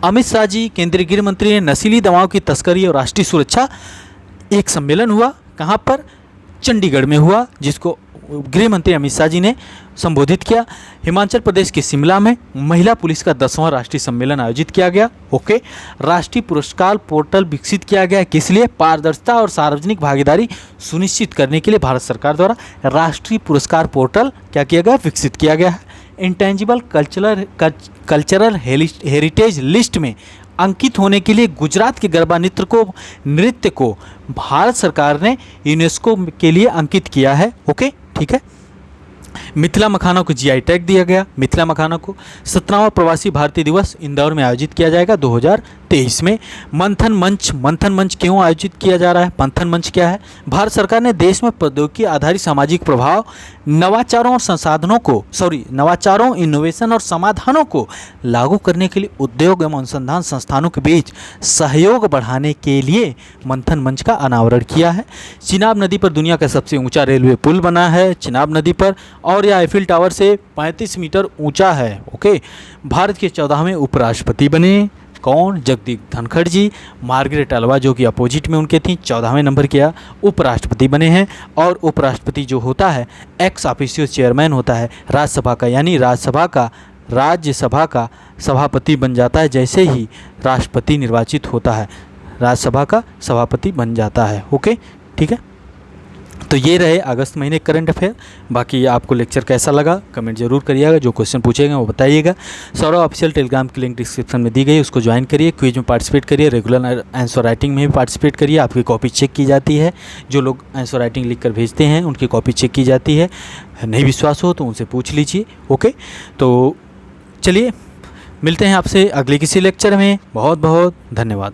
अमित शाह जी केंद्रीय गृह मंत्री ने नशीली दवाओं की तस्करी और राष्ट्रीय सुरक्षा, एक सम्मेलन हुआ कहाँ पर, चंडीगढ़ में हुआ, जिसको गृह मंत्री अमित शाह जी ने संबोधित किया। हिमाचल प्रदेश के शिमला में महिला पुलिस का 10वां राष्ट्रीय सम्मेलन आयोजित किया गया, ओके। राष्ट्रीय पुरस्कार पोर्टल विकसित किया गया, किस लिए, पारदर्शिता और सार्वजनिक भागीदारी सुनिश्चित करने के लिए भारत सरकार द्वारा राष्ट्रीय पुरस्कार पोर्टल क्या किया गया, विकसित किया गया है। इंटेंजिबल कल्चरल हेरिटेज लिस्ट में अंकित होने के लिए गुजरात के गरबा नृत्य को भारत सरकार ने यूनेस्को के लिए अंकित किया है, ओके, ठीक है। मिथिला मखाना को जीआई टैग दिया गया। मिथिला मखाना को 17वां प्रवासी भारतीय दिवस इंदौर में आयोजित किया जाएगा 2023 में। मंथन मंच क्यों आयोजित किया जा रहा है, मंथन मंच क्या है, भारत सरकार ने देश में प्रौद्योगिकी आधारित सामाजिक प्रभाव, नवाचारों इनोवेशन और समाधानों को लागू करने के लिए उद्योग एवं अनुसंधान संस्थानों के बीच सहयोग बढ़ाने के लिए मंथन मंच का अनावरण किया है। चिनाब नदी पर दुनिया का सबसे ऊंचा रेलवे पुल बना है चिनाब नदी पर, और यह आईफिल टावर से 35 मीटर ऊंचा है, ओके। भारत के 14वें उपराष्ट्रपति बने कौन, जगदीप धनखड़ जी। मार्गरेट अल्वा जो कि अपोजिट में उनके थी, 14वें नंबर किया उपराष्ट्रपति बने हैं। और उपराष्ट्रपति जो होता है एक्स ऑफिशियो चेयरमैन होता है राज्यसभा का, यानी राज्यसभा का सभापति बन जाता है, जैसे ही राष्ट्रपति निर्वाचित होता है राज्यसभा का सभापति बन जाता है, ओके, ठीक है। तो ये रहे अगस्त महीने करंट अफेयर। बाकी आपको लेक्चर कैसा लगा कमेंट जरूर करिएगा, जो क्वेश्चन पूछेंगे वो बताइएगा। सौरभ ऑफिशियल टेलीग्राम की लिंक डिस्क्रिप्शन में दी गई, उसको ज्वाइन करिए, क्विज में पार्टिसिपेट करिए, रेगुलर आंसर राइटिंग में भी पार्टिसिपेट करिए। आपकी कॉपी चेक की जाती है, जो लोग आंसर राइटिंग लिख कर भेजते हैं उनकी कॉपी चेक की जाती है। नहीं विश्वास हो तो उनसे पूछ लीजिए, ओके। तो चलिए मिलते हैं आपसे अगले किसी लेक्चर में। बहुत बहुत धन्यवाद।